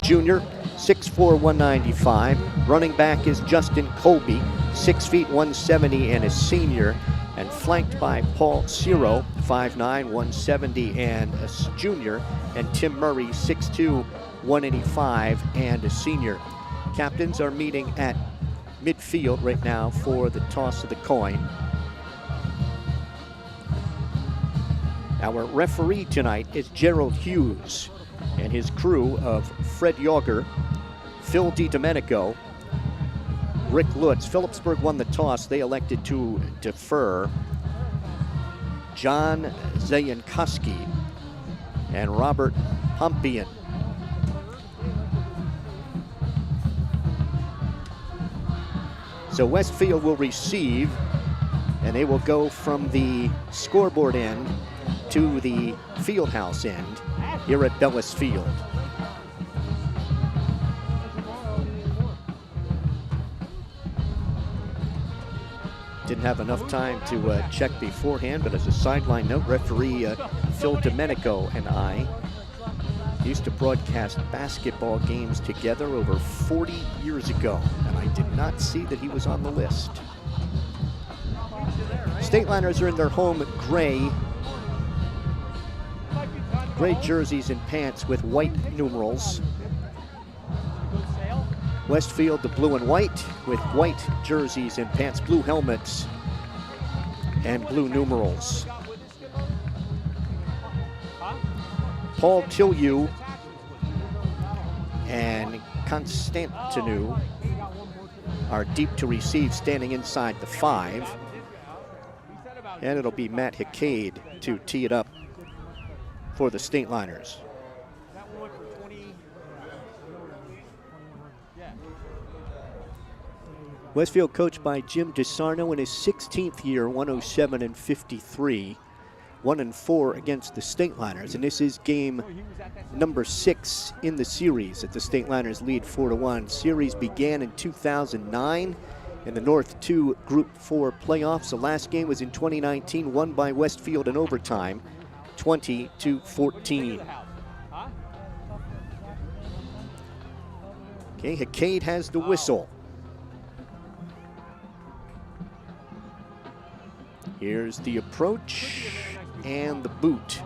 junior, 6'4", 195. Running back is Justin Colby, 6 feet 170 and a senior, and flanked by Paul Ciro, 5'9", 170 and a junior, and Tim Murray, 6'2", 185 and a senior. Captains are meeting at midfield right now for the toss of the coin. Our referee tonight is Gerald Hughes and his crew of Fred Yager, Phil DiDomenico, Rick Lutz. Phillipsburg won the toss. They elected to defer. John Zayankoski and Robert Pompian. So Westfield will receive, and they will go from the scoreboard end to the fieldhouse end here at Bellis Field. Didn't have enough time to check beforehand, but as a sideline note, referee Phil Domenico and I used to broadcast basketball games together over 40 years ago, and I did not see that he was on the list. Stateliners are in their home gray jerseys and pants with white numerals. Westfield, the blue and white with white jerseys and pants, blue helmets, and blue numerals. Paul Tillieu and Constantinu are deep to receive, standing inside the 5. And it'll be Matt Hickade to tee it up for the Stateliners. Westfield coached by Jim DeSarno in his 16th year, 107-53, 1-4 against the Stateliners, and this is game number 6 in the series that the Stateliners lead 4-1. Series began in 2009 in the North 2 Group 4 playoffs. The last game was in 2019, won by Westfield in overtime, 20-14. Okay, Hickade has the whistle. Here's the approach and the boot.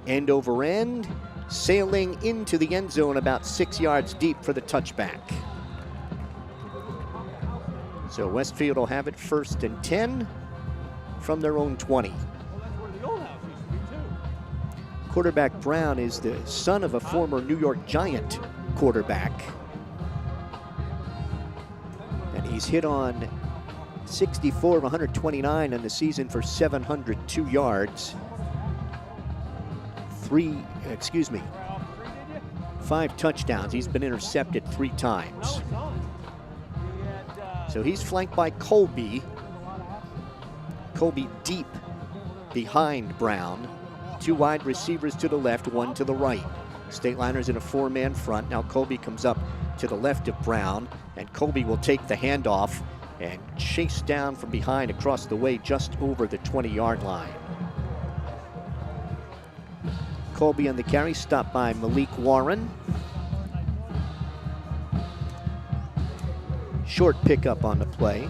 End over end, sailing into the end zone about 6 yards deep for the touchback. So Westfield will have it 1st and 10 from their own 20. Quarterback Brown is the son of a former New York Giant quarterback. And he's hit on 64 of 129 in the season for 702 yards. 5 touchdowns. He's been intercepted 3 times. So he's flanked by Colby. Colby deep behind Brown. 2 wide receivers to the left, 1 to the right. Stateliners in a 4-man front. Now Colby comes up to the left of Brown, and Colby will take the handoff and chase down from behind across the way just over the 20-yard line. Colby on the carry, stopped by Malik Warren. Short pickup on the play.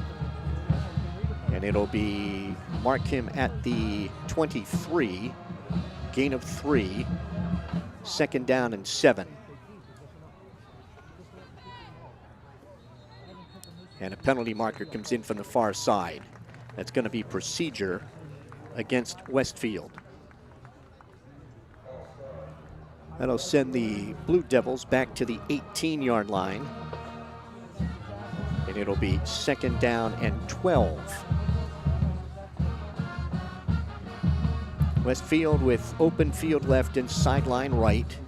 And it'll be, mark him at the 23, gain of 3, 2nd down and 7. And a penalty marker comes in from the far side. That's going to be procedure against Westfield. That'll send the Blue Devils back to the 18-yard line. And it'll be 2nd down and 12. Westfield with open field left and sideline right.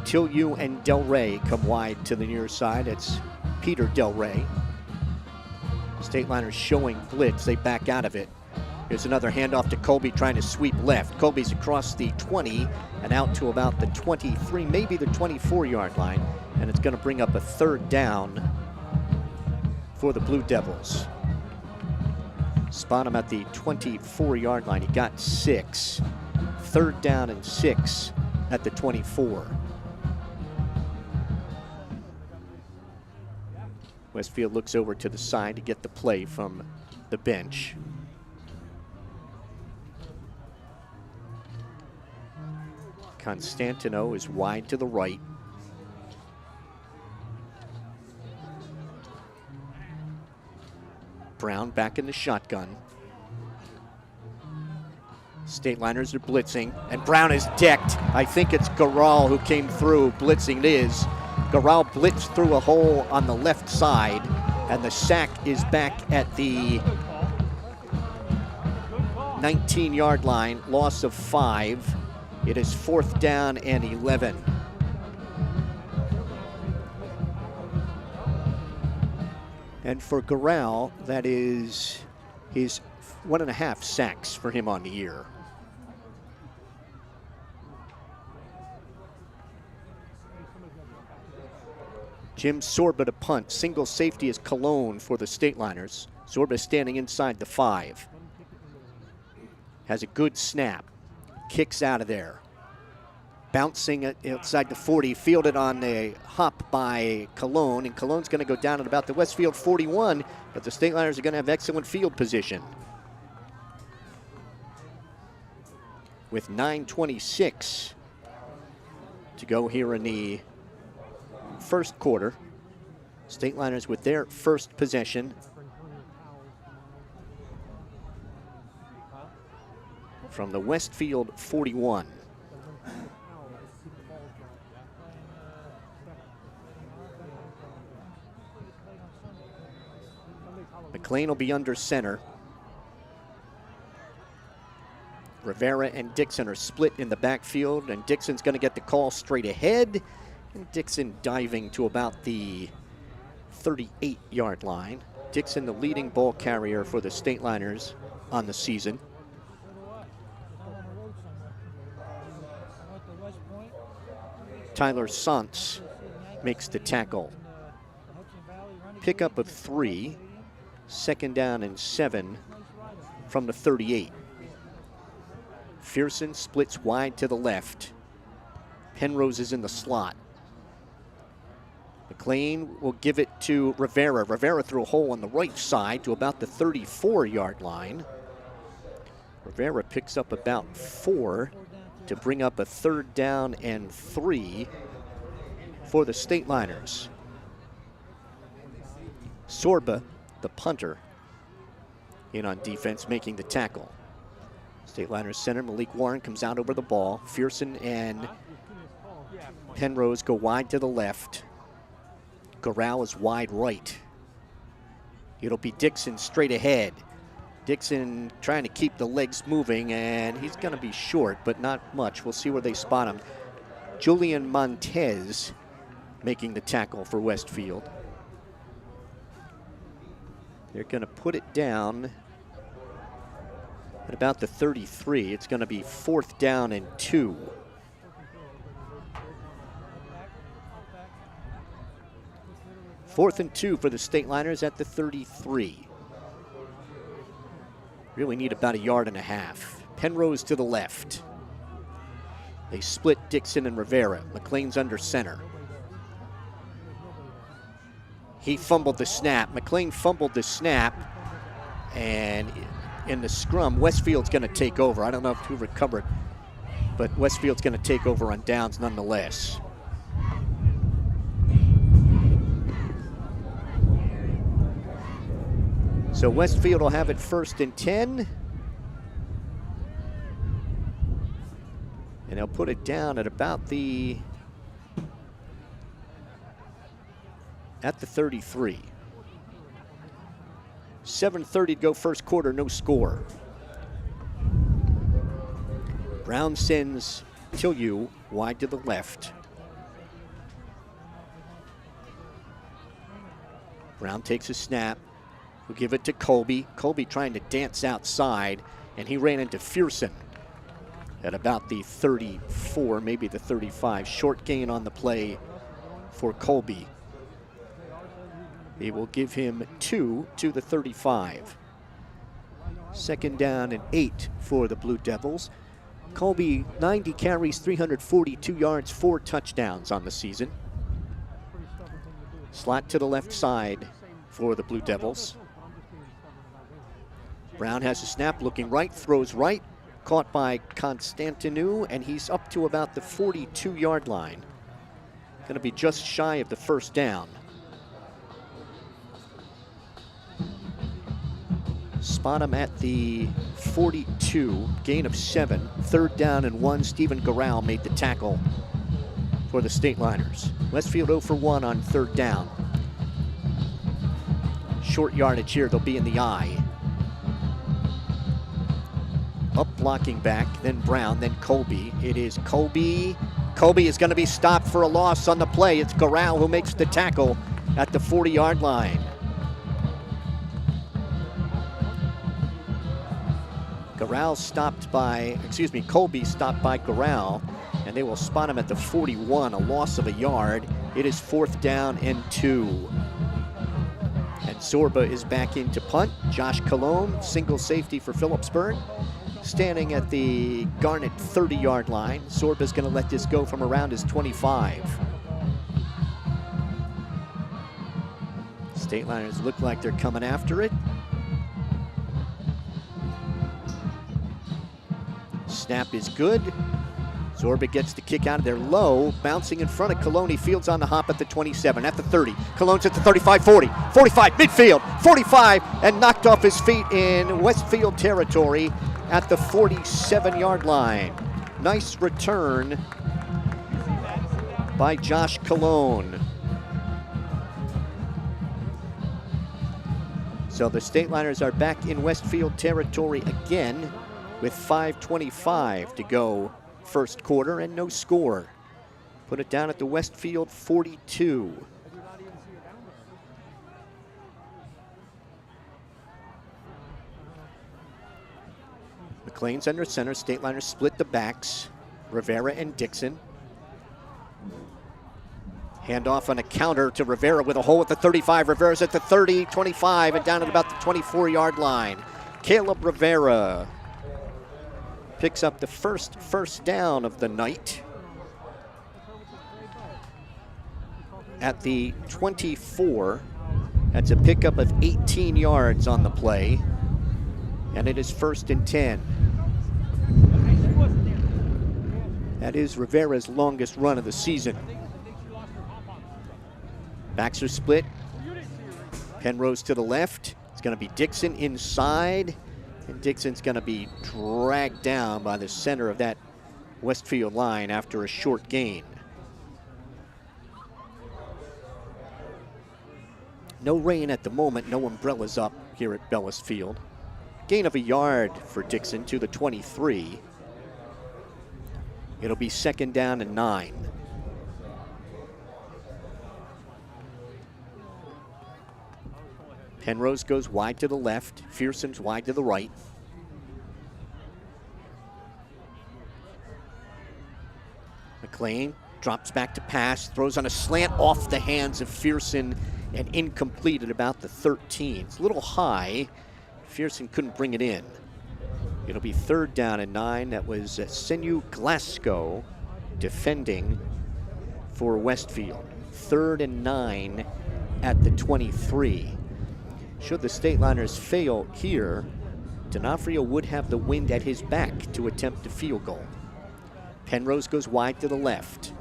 Tillieu and Del Rey come wide to the near side. It's Peter Del Rey. Stateliners showing blitz. They back out of it. Here's another handoff to Colby trying to sweep left. Colby's across the 20 and out to about the 23, maybe the 24-yard line. And it's going to bring up a 3rd down for the Blue Devils. Spot him at the 24-yard line. He got 6. 3rd down and 6 at the 24. Westfield looks over to the side to get the play from the bench. Constantino is wide to the right. Brown back in the shotgun. Stateliners are blitzing, and Brown is decked. I think it's Garal who came through. Blitzing it is. Garal blitzed through a hole on the left side, and the sack is back at the 19-yard line, loss of 5. It is 4th down and 11. And for Garal, that is his 1.5 sacks for him on the year. Jim Sorba to punt. Single safety is Cologne for the Stateliners. Sorba standing inside the 5. Has a good snap. Kicks out of there. Bouncing outside the 40, fielded on a hop by Cologne, and Cologne's going to go down at about the Westfield 41, but the Stateliners are going to have excellent field position. With 9:26 to go here in the first quarter. Stateliners with their first possession. From the Westfield 41. McLean will be under center. Rivera and Dixon are split in the backfield, and Dixon's going to get the call straight ahead. And Dixon diving to about the 38-yard line. Dixon, the leading ball carrier for the Stateliners on the season. Tyler Santz makes the tackle. Pickup of 3. 2nd down and 7 from the 38. Fearson splits wide to the left. Penrose is in the slot. McLean will give it to Rivera. Rivera threw a hole on the right side to about the 34-yard line. Rivera picks up about 4 to bring up a 3rd down and 3 for the Stateliners. Sorba, the punter, in on defense, making the tackle. Stateliners center Malik Warren comes out over the ball. Fearson and Penrose go wide to the left. Garal is wide right. It'll be Dixon straight ahead. Dixon trying to keep the legs moving, and he's going to be short, but not much. We'll see where they spot him. Julian Montez making the tackle for Westfield. They're going to put it down at about the 33. It's going to be 4th down and 2. Fourth and 2 for the Stateliners at the 33. Really need about 1.5 yards. Penrose to the left. They split Dixon and Rivera. McLean's under center. He fumbled the snap. McLean fumbled the snap, and in the scrum, Westfield's going to take over. I don't know who recovered, but Westfield's going to take over on downs nonetheless. So Westfield will have it 1st and 10. And they'll put it down at about the 33. 7:30 to go first quarter, no score. Brown sends Tillieu wide to the left. Brown takes a snap. We'll give it to Colby. Colby trying to dance outside, and he ran into Fearson at about the 34, maybe the 35. Short gain on the play for Colby. They will give him 2 to the 35. 2nd down and 8 for the Blue Devils. Colby, 90 carries, 342 yards, 4 touchdowns on the season. Slot to the left side for the Blue Devils. Brown has a snap, looking right, throws right, caught by Constantinou, and he's up to about the 42-yard line. Going to be just shy of the first down. Spot him at the 42, gain of 7, 3rd down and 1. Stephen Garral made the tackle for the Stateliners. Westfield 0 for 1 on 3rd down. Short yardage here, they'll be in the eye. Up blocking back, then Brown, then Colby. It is Colby. Colby is going to be stopped for a loss on the play. It's Garral who makes the tackle at the 40-yard line. Colby stopped by Garral, and they will spot him at the 41, a loss of a yard. It is 4th down and 2. And Zorba is back into punt. Josh Colon, single safety for Phillipsburg, standing at the Garnet 30-yard line. Zorba's going to let this go from around his 25. Stateliners look like they're coming after it. Snap is good. Zorba gets the kick out of there low, bouncing in front of Coloni. Fields on the hop at the 27, at the 30. Cologne's at the 35, 40, 45, midfield, 45, and knocked off his feet in Westfield territory at the 47-yard line. Nice return by Josh Colon. So the Stateliners are back in Westfield territory again with 5:25 to go first quarter and no score. Put it down at the Westfield 42. McLean's under center. Stateliners split the backs. Rivera and Dixon. Handoff on a counter to Rivera with a hole at the 35. Rivera's at the 30, 25, and down at about the 24-yard line. Caleb Rivera picks up the first down of the night at the 24. That's a pickup of 18 yards on the play, and it is 1st and 10. That is Rivera's longest run of the season. Backs are split. Penrose to the left. It's going to be Dixon inside. And Dixon's going to be dragged down by the center of that Westfield line after a short gain. No rain at the moment, no umbrellas up here at Bellis Field. Gain of a yard for Dixon to the 23. It'll be 2nd down and 9. Penrose goes wide to the left. Fearson's wide to the right. McLean drops back to pass, throws on a slant off the hands of Fearson and incomplete at about the 13. It's a little high. Fearson couldn't bring it in. It'll be 3rd down and 9. That was Senu Glasgow defending for Westfield. 3rd and 9 at the 23. Should the Stateliners fail here, D'Onofrio would have the wind at his back to attempt a field goal. Penrose goes wide to the left.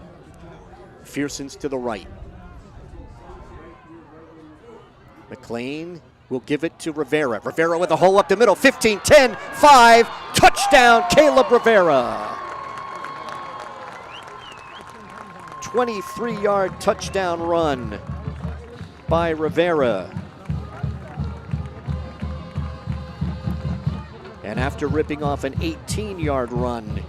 Fearson's to the right. McLean will give it to Rivera. Rivera with a hole up the middle. 15, 10, 5. Touchdown, Caleb Rivera. 23-yard touchdown run by Rivera. And after ripping off an 18-yard run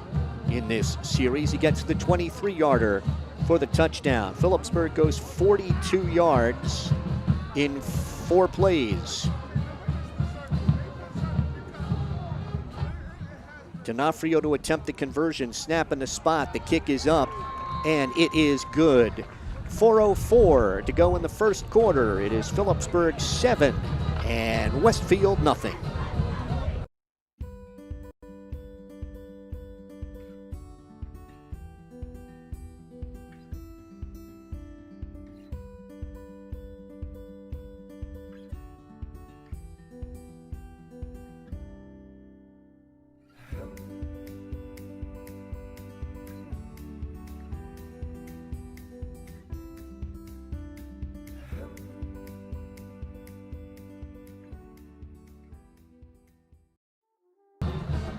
in this series, he gets the 23-yarder for the touchdown. Phillipsburg goes 42 yards in 4 plays. D'Onofrio to attempt the conversion, snap in the spot, the kick is up, and it is good. 4:04 to go in the first quarter. It is Phillipsburg 7 and Westfield nothing.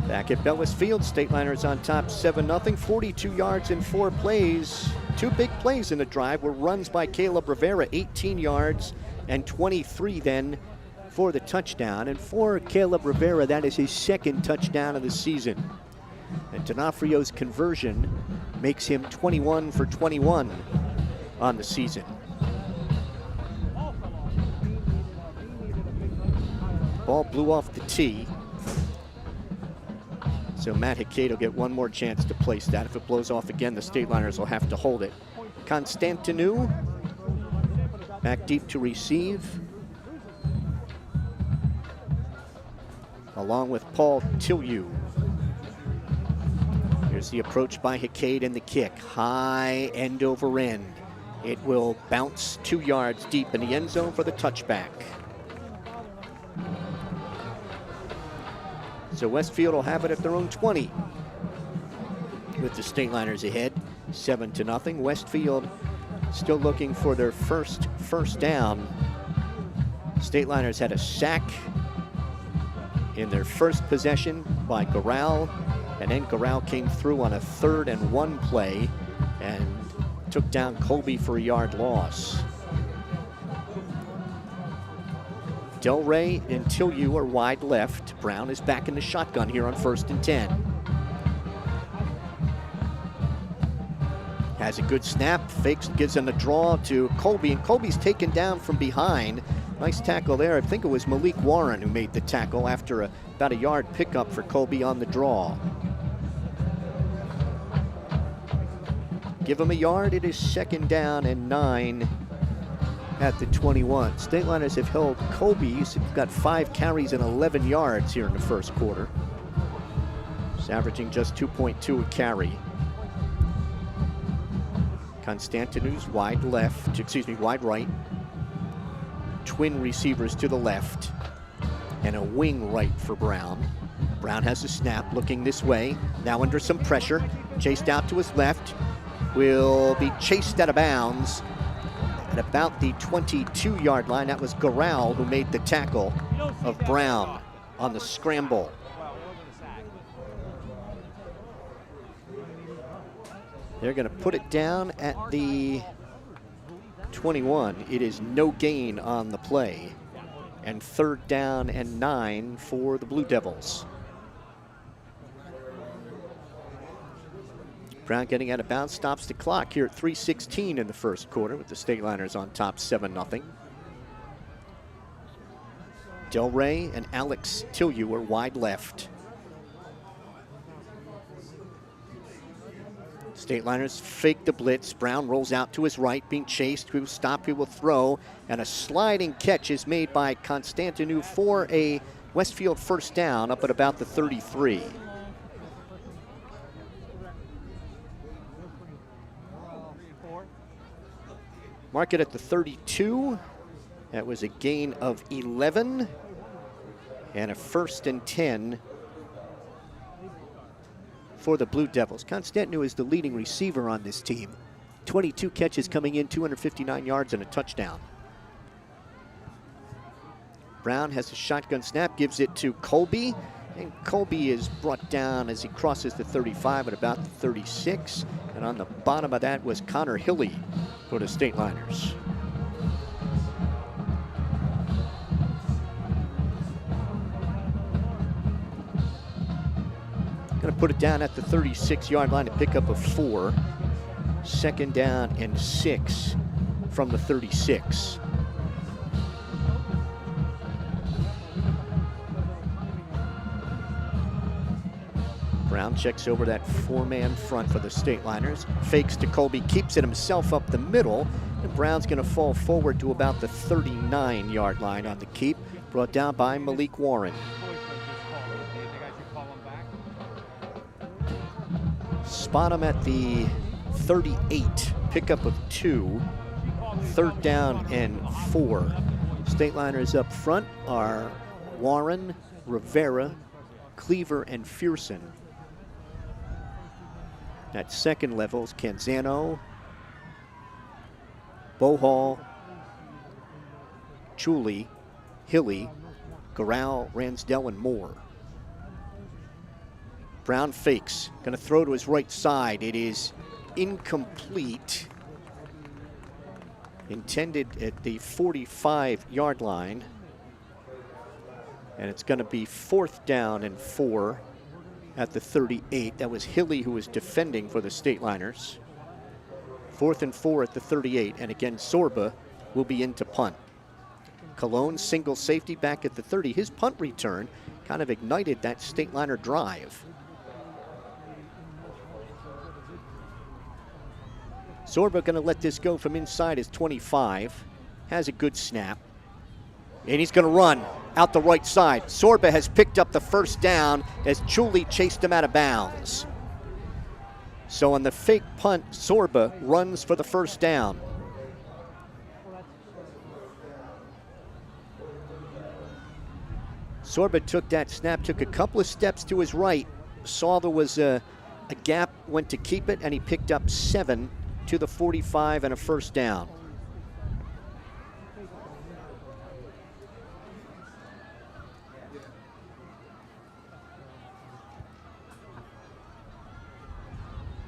Back at Westfield, Stateliners on top 7-0, 42 yards in 4 plays. 2 big plays in the drive were runs by Caleb Rivera, 18 yards and 23 then for the touchdown. And for Caleb Rivera, that is his 2nd touchdown of the season. And D'Onofrio's conversion makes him 21 for 21 on the season. Ball blew off the tee. So Matt Hickade will get one more chance to place that. If it blows off again, the Stateliners will have to hold it. Constantinou back deep to receive, along with Paul Tillieu. Here's the approach by Hickade and the kick. High end over end. It will bounce 2 yards deep in the end zone for the touchback. So Westfield will have it at their own 20 with the Stateliners ahead, 7-0. Westfield still looking for their first down. Stateliners had a sack in their first possession by Garral, and then Garral came through on a 3rd and 1 play and took down Colby for a yard loss. Del Rey and Tillieu are wide left. Brown is back in the shotgun here on 1st and 10. Has a good snap, fakes, gives him a draw to Colby, and Colby's taken down from behind. Nice tackle there. I think it was Malik Warren who made the tackle after about a yard pickup for Colby on the draw. Give him a yard. It is 2nd down and 9 at the 21. Stateliners have held Colby. He's got 5 carries and 11 yards here in the first quarter. He's averaging just 2.2 a carry. Constantinou's wide right. Twin receivers to the left and a wing right for Brown. Brown has a snap, looking this way. Now under some pressure, chased out to his left. Will be chased out of bounds at about the 22-yard line. That was Garral who made the tackle of Brown on the scramble. They're going to put it down at the 21. It is no gain on the play, and 3rd down and 9 for the Blue Devils. Brown getting out of bounds, stops the clock here at 3:16 in the first quarter with the Stateliners on top 7-0. Del Rey and Alex Tillieu are wide left. Stateliners fake the blitz. Brown rolls out to his right, being chased. He will stop, he will throw, and a sliding catch is made by Constantinou for a Westfield 1st down up at about the 33. Mark it at the 32. That was a gain of 11 and a 1st and 10 for the Blue Devils. Constantinou is the leading receiver on this team. 22 catches coming in, 259 yards and a touchdown. Brown has a shotgun snap, gives it to Colby, and Colby is brought down as he crosses the 35 at about the 36. And on the bottom of that was Connor Hilly for the Stateliners. Going to put it down at the 36-yard line to pick up a 4. 2nd down and 6 from the 36. Brown checks over that 4-man front for the Stateliners. Fakes to Colby, keeps it himself up the middle, and Brown's going to fall forward to about the 39-yard line on the keep, brought down by Malik Warren. Spot him at the 38, pickup of 2, 3rd down and 4. Stateliners up front are Warren, Rivera, Cleaver, and Fearson. At second levels, Canzano, Bohall, Chuli, Hilly, Garral, Ransdell, and Moore. Brown fakes, gonna throw to his right side. It is incomplete. Intended at the 45-yard line. And it's gonna be 4th down and 4 at the 38. That was Hilly who was defending for the Stateliners. 4th and 4 at the 38, and again, Sorba will be in to punt. Cologne single safety back at the 30. His punt return kind of ignited that Stateliner drive. Sorba gonna let this go from inside his 25. Has a good snap. And he's gonna run out the right side. Sorba has picked up the 1st down as Chuli chased him out of bounds. So on the fake punt, Sorba runs for the 1st down. Sorba took that snap, took a couple of steps to his right, saw there was a gap, went to keep it, and he picked up 7 to the 45 and a 1st down.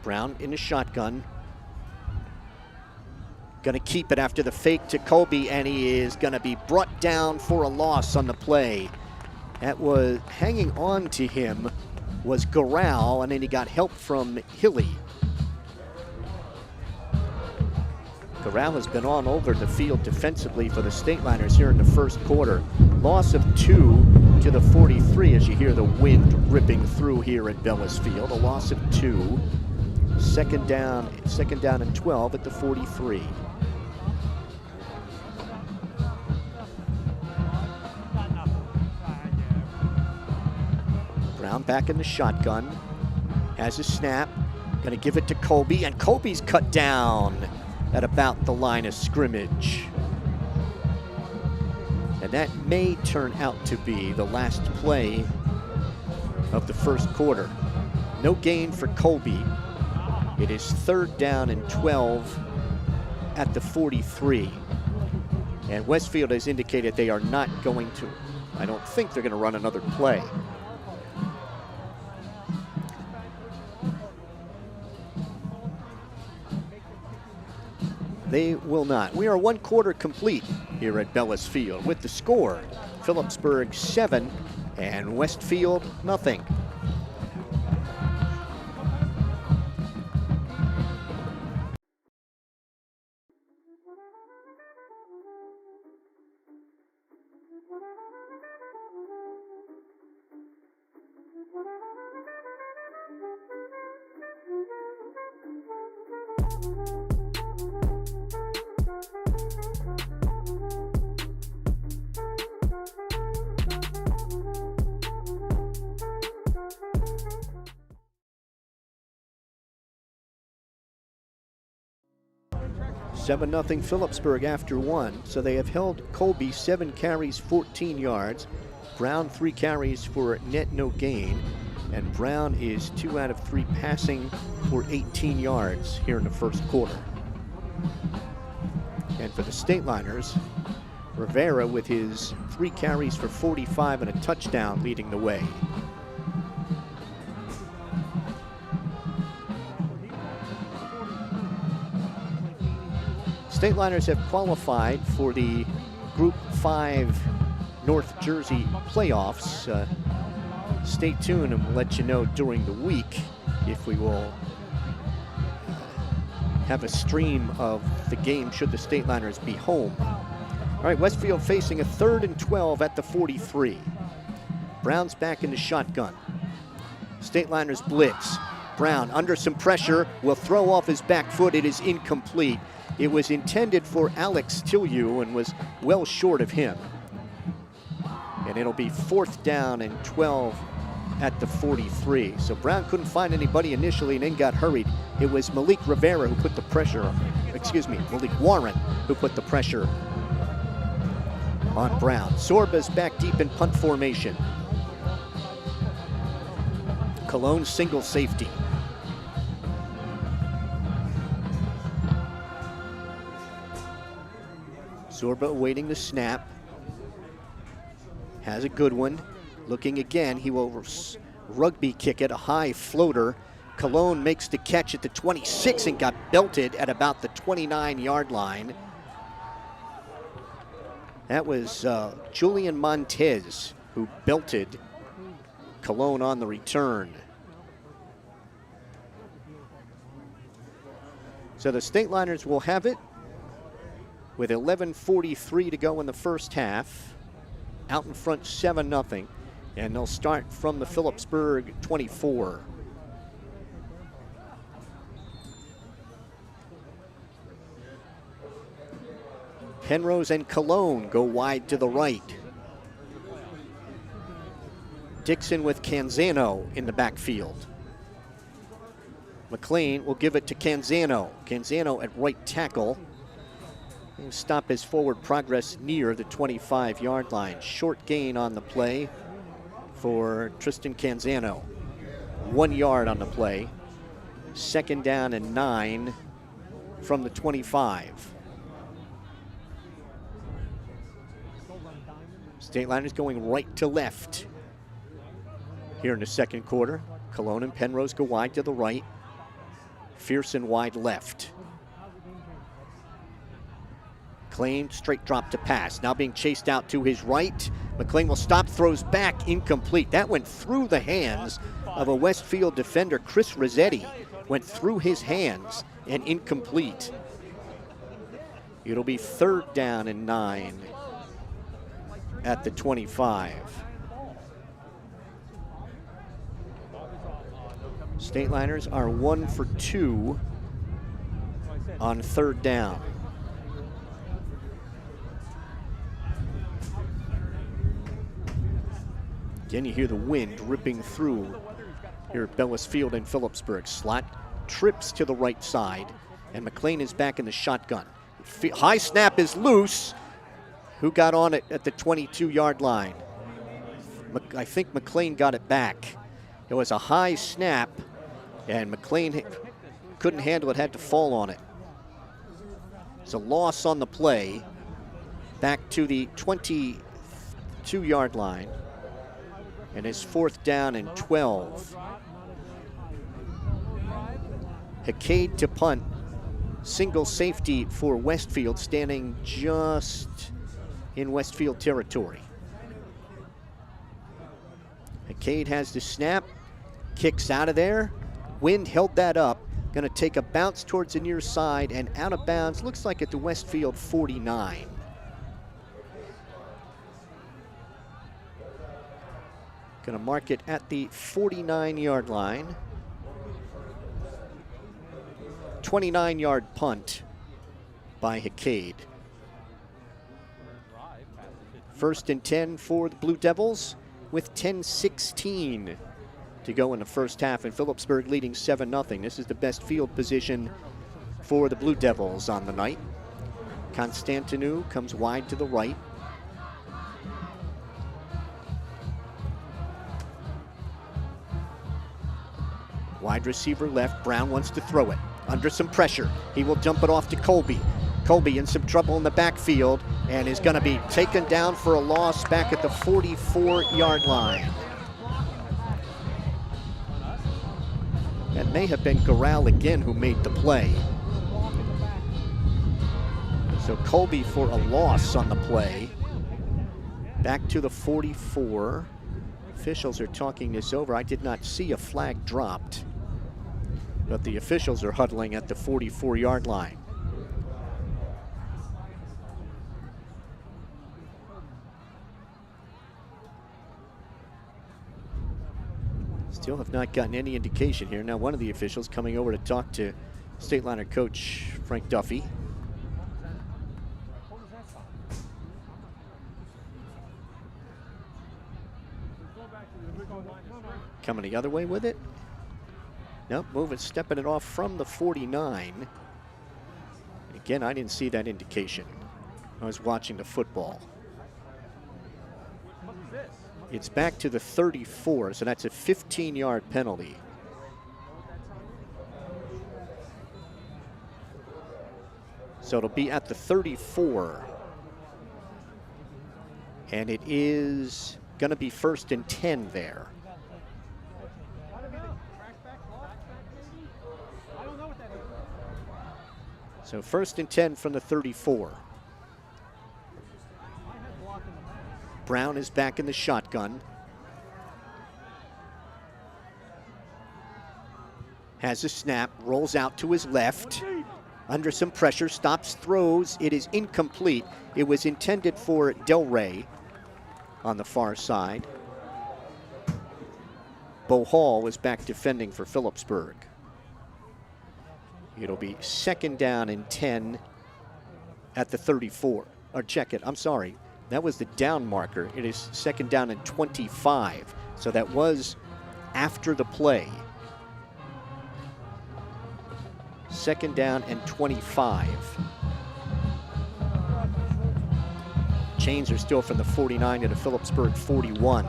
Brown in the shotgun. Gonna keep it after the fake to Colby, and he is gonna be brought down for a loss on the play. That was hanging on to him was Garral, and then he got help from Hilly. Garral has been all over the field defensively for the Stateliners here in the 1st quarter. Loss of 2 to the 43 as you hear the wind ripping through here at Westfield. A loss of 2. Second down and 12 at the 43. Brown back in the shotgun. Has a snap. Gonna give it to Colby, and Colby's cut down at about the line of scrimmage. And that may turn out to be the last play of the 1st quarter. No gain for Colby. It is 3rd down and 12 at the 43. And Westfield has indicated they are not going to, I don't think they're going to run another play. They will not. We are 1 quarter complete here at Westfield with the score, Phillipsburg 7 and Westfield nothing. Seven 0 Phillipsburg after 1. So they have held Colby 7 carries, 14 yards. Brown 3 carries for net no gain. And Brown is 2 out of 3 passing for 18 yards here in the 1st quarter. And for the Stateliners, Rivera with his 3 carries for 45 and a touchdown leading the way. Stateliners have qualified for the Group 5 North Jersey playoffs. Stay tuned and we'll let you know during the week if we will have a stream of the game should the Stateliners be home. All right, Westfield facing a 3rd and 12 at the 43. Brown's back in the shotgun. Stateliners blitz. Brown under some pressure, will throw off his back foot. It is incomplete. It was intended for Alex Tillieu and was well short of him. And it'll be 4th down and 12 at the 43. So Brown couldn't find anybody initially and then got hurried. It was Malik Rivera who put the pressure on, Malik Warren who put the pressure on Brown. Sorba's back deep in punt formation. Cologne single safety. Sorba awaiting the snap. Has a good one. Looking again, he will rugby kick it, a high floater. Cologne makes the catch at the 26 and got belted at about the 29-yard line. That was Julian Montez who belted Cologne on the return. So the Stateliners will have it with 11:43 to go in the first half. Out in front 7-0. And they'll start from the Phillipsburg 24. Penrose and Cologne go wide to the right. Dixon with Canzano in the backfield. McLean will give it to Canzano. Canzano at right tackle. He'll stop his forward progress near the 25-yard line. Short gain on the play for Tristan Canzano. 1 yard on the play. 2nd down and 9 from the 25. Stateliners going right to left here in the second quarter. Cologne and Penrose go wide to the right. Fearson wide left. McLean straight drop to pass. Now being chased out to his right. McLean will stop, throws back, incomplete. That went through the hands of a Westfield defender. Chris Rossetti went through his hands and incomplete. It'll be 3rd down and 9 at the 25. Stateliners are 1 for 2 on 3rd down. Again, you hear the wind ripping through here at Bellis Field in Phillipsburg. Slot trips to the right side, and McLean is back in the shotgun. High snap is loose. Who got on it at the 22-yard line? I think McLean got it back. It was a high snap, and McLean couldn't handle it, had to fall on it. It's a loss on the play. Back to the 22-yard line. And it's 4th down and 12. Hackade to punt. Single safety for Westfield, standing just in Westfield territory. Hackade has the snap, kicks out of there. Wind held that up. Going to take a bounce towards the near side and out of bounds. Looks like at the Westfield 49. Going to mark it at the 49-yard line. 29-yard punt by Hackade. 1st and 10 for the Blue Devils with 10:16 to go in the first half, and Phillipsburg leading 7-0. This is the best field position for the Blue Devils on the night. Constantinou comes wide to the right. Wide receiver left. Brown wants to throw it. Under some pressure. He will dump it off to Colby. Colby in some trouble in the backfield and is going to be taken down for a loss back at the 44-yard line. That may have been Garral again who made the play. So Colby for a loss on the play. Back to the 44. Officials are talking this over. I did not see a flag dropped, but the officials are huddling at the 44-yard line. Still have not gotten any indication here. Now one of the officials coming over to talk to Stateliner coach Frank Duffy. Coming the other way with it. Nope, moving, stepping it off from the 49. Again, I didn't see that indication. I was watching the football. It's back to the 34, so that's a 15-yard penalty. So it'll be at the 34. And it is going to be 1st and 10 there. So 1st and 10 from the 34. Brown is back in the shotgun. Has a snap, rolls out to his left. Under some pressure, stops, throws. It is incomplete. It was intended for Del Rey on the far side. Bo Hall is back defending for Phillipsburg. It'll be 2nd down and 10 at the 34. Or check it, I'm sorry. That was the down marker. It is 2nd down and 25. So that was after the play. 2nd down and 25. Chains are still from the 49 to the Phillipsburg 41.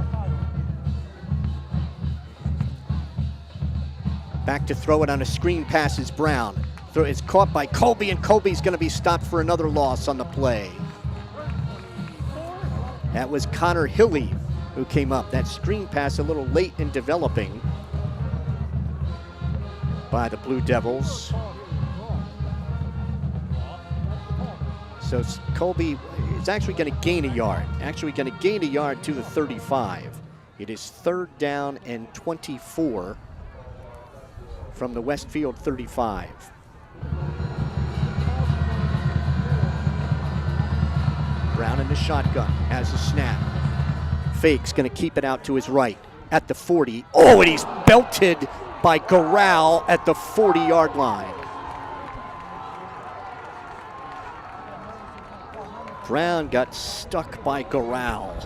Back to throw it on a screen pass is Brown. It's caught by Colby, and Colby's going to be stopped for another loss on the play. That was Connor Hilly who came up. That screen pass a little late in developing by the Blue Devils. So Colby is actually going to gain a yard. To the 35. It is 3rd down and 24 from the Westfield 35. Brown in the shotgun, has a snap. Fake's going to keep it out to his right at the 40. Oh, and he's belted by Garral at the 40-yard line. Brown got stuck by Garral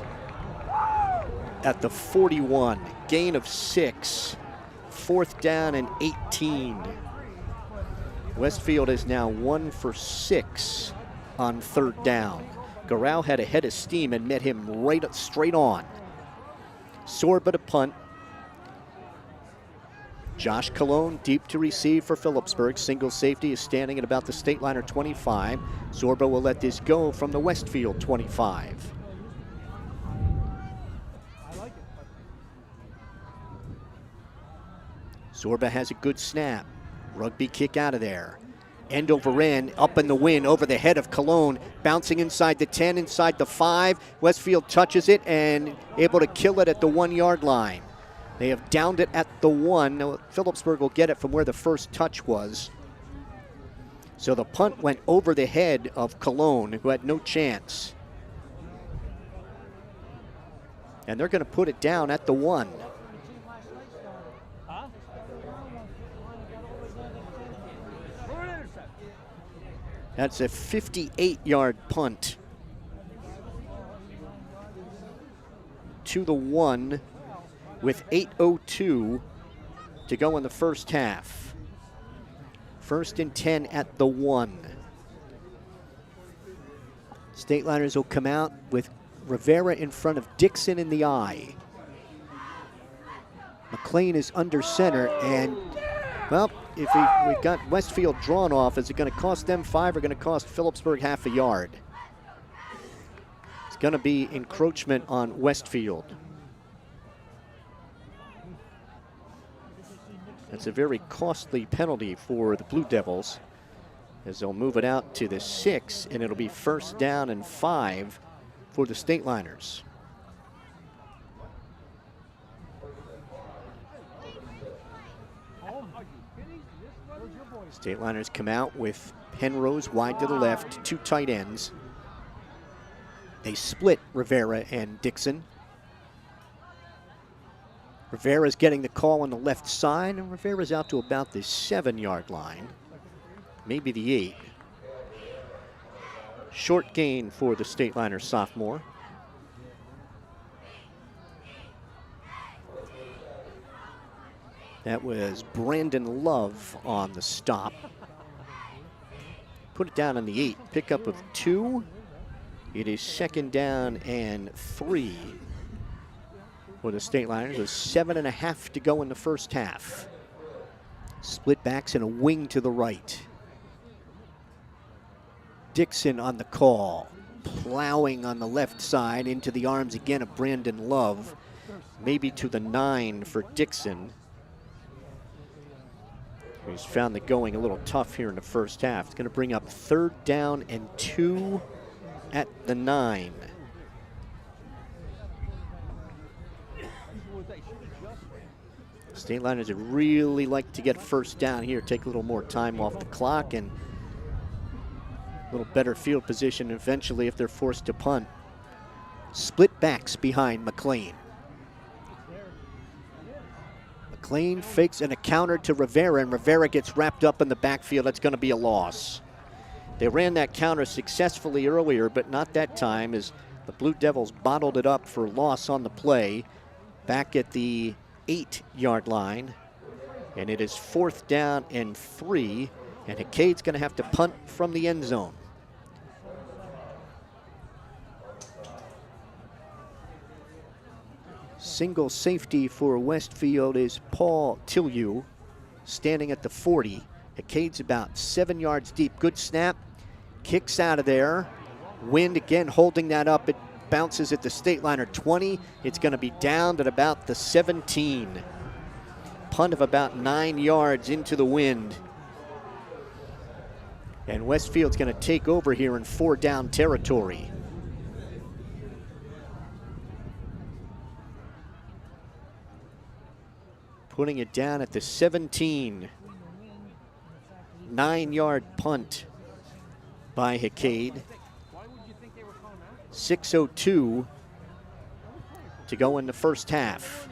at the 41. Gain of 6. 4th down and 18. Westfield is now 1 for 6 on 3rd down. Garral had a head of steam and met him right straight on. Sorba to punt. Josh Colon deep to receive for Phillipsburg. Single safety is standing at about the Stateliner 25. Sorba will let this go from the Westfield 25. Sorba has a good snap. Rugby kick out of there. End over end, up in the wind, over the head of Cologne, bouncing inside the 10, inside the 5. Westfield touches it and able to kill it at the 1-yard line. They have downed it at the 1. Now, Phillipsburg will get it from where the first touch was. So the punt went over the head of Cologne, who had no chance. And they're going to put it down at the 1. That's a 58-yard punt to the 1 with 8:02 to go in the first half. 1st and 10 at the 1. Stateliners will come out with Rivera in front of Dixon in the I. McLean is under center, and well, if we got Westfield drawn off, is it going to cost them 5 or going to cost Phillipsburg half a yard? It's going to be encroachment on Westfield. That's a very costly penalty for the Blue Devils, as they'll move it out to the 6, and it'll be 1st down and 5 for the Stateliners. Stateliners come out with Penrose wide to the left, 2 tight ends. They split Rivera and Dixon. Rivera's getting the call on the left side, and Rivera's out to about the 7-yard line, maybe the 8. Short gain for the Stateliner sophomore. That was Brandon Love on the stop. Put it down on the 8, pickup of 2. It is 2nd down and 3 for the Stateliners, with 7.5 to go in the first half. Split backs and a wing to the right. Dixon on the call, plowing on the left side into the arms again of Brandon Love, maybe to the 9 for Dixon. He's found the going a little tough here in the first half. It's going to bring up 3rd down and 2 at the 9. Stateliners would really like to get 1st down here, take a little more time off the clock, and a little better field position eventually if they're forced to punt. Split backs behind McLean. McLean fakes and a counter to Rivera, and Rivera gets wrapped up in the backfield. That's going to be a loss. They ran that counter successfully earlier, but not that time, as the Blue Devils bottled it up for loss on the play back at the 8-yard line. And it is 4th down and 3, and Hacade's going to have to punt from the end zone. Single safety for Westfield is Paul Tillieu, standing at the 40. Hacade's about 7 yards deep. Good snap. Kicks out of there. Wind again holding that up. It bounces at the Stateliner 20. It's going to be down at about the 17. Punt of about 9 yards into the wind. And Westfield's going to take over here in 4-down territory. Putting it down at the 17. 9-yard punt by Hacade. 6:02 to go in the first half.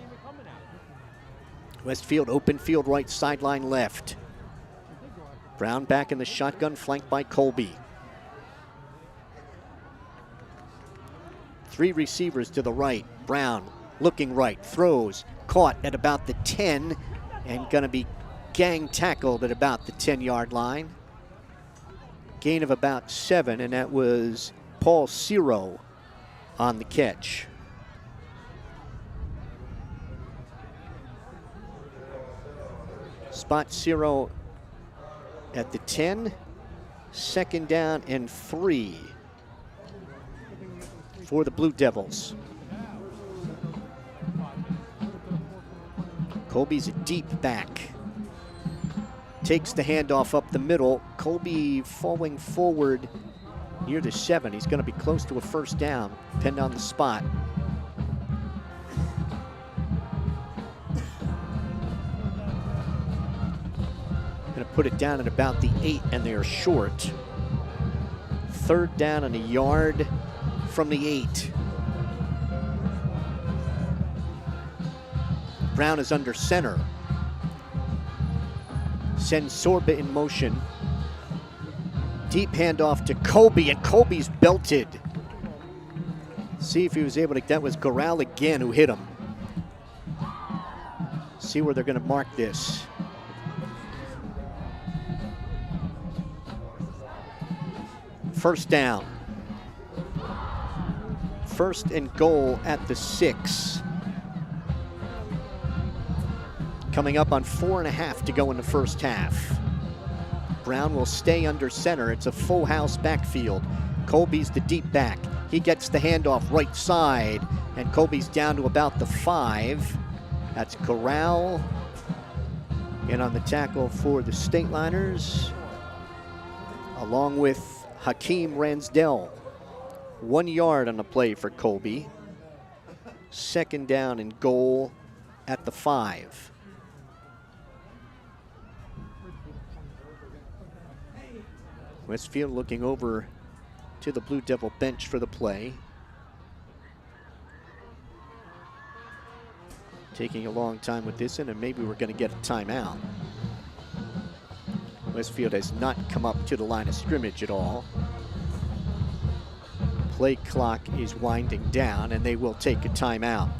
Westfield open field right, sideline left. Brown back in the shotgun, flanked by Colby. 3 receivers to the right. Brown looking right, throws, caught at about the 10, and gonna be gang tackled at about the 10-yard line. Gain of about 7, and that was Paul Ciro on the catch. Spot Ciro at the 10. 2nd down and 3 for the Blue Devils. Colby's a deep back. Takes the handoff up the middle. Colby falling forward near the 7. He's going to be close to a 1st down, depending on the spot. Going to put it down at about the 8, and they're short. 3rd down and a yard from the 8. Brown is under center. Sends Sorba in motion. Deep handoff to Colby, and Colby's belted. See if he was able to, that was Corral again who hit him. See where they're going to mark this. First down. 1st and goal at the 6. Coming up on 4.5 to go in the first half. Brown will stay under center. It's a full house backfield. Colby's the deep back. He gets the handoff right side, and Colby's down to about the 5. That's Corral. And on the tackle for the Stateliners, along with Hakeem Ransdell. 1 yard on the play for Colby. 2nd down and goal at the 5. Westfield looking over to the Blue Devil bench for the play. Taking a long time with this one, and maybe we're going to get a timeout. Westfield has not come up to the line of scrimmage at all. Play clock is winding down, and they will take a timeout.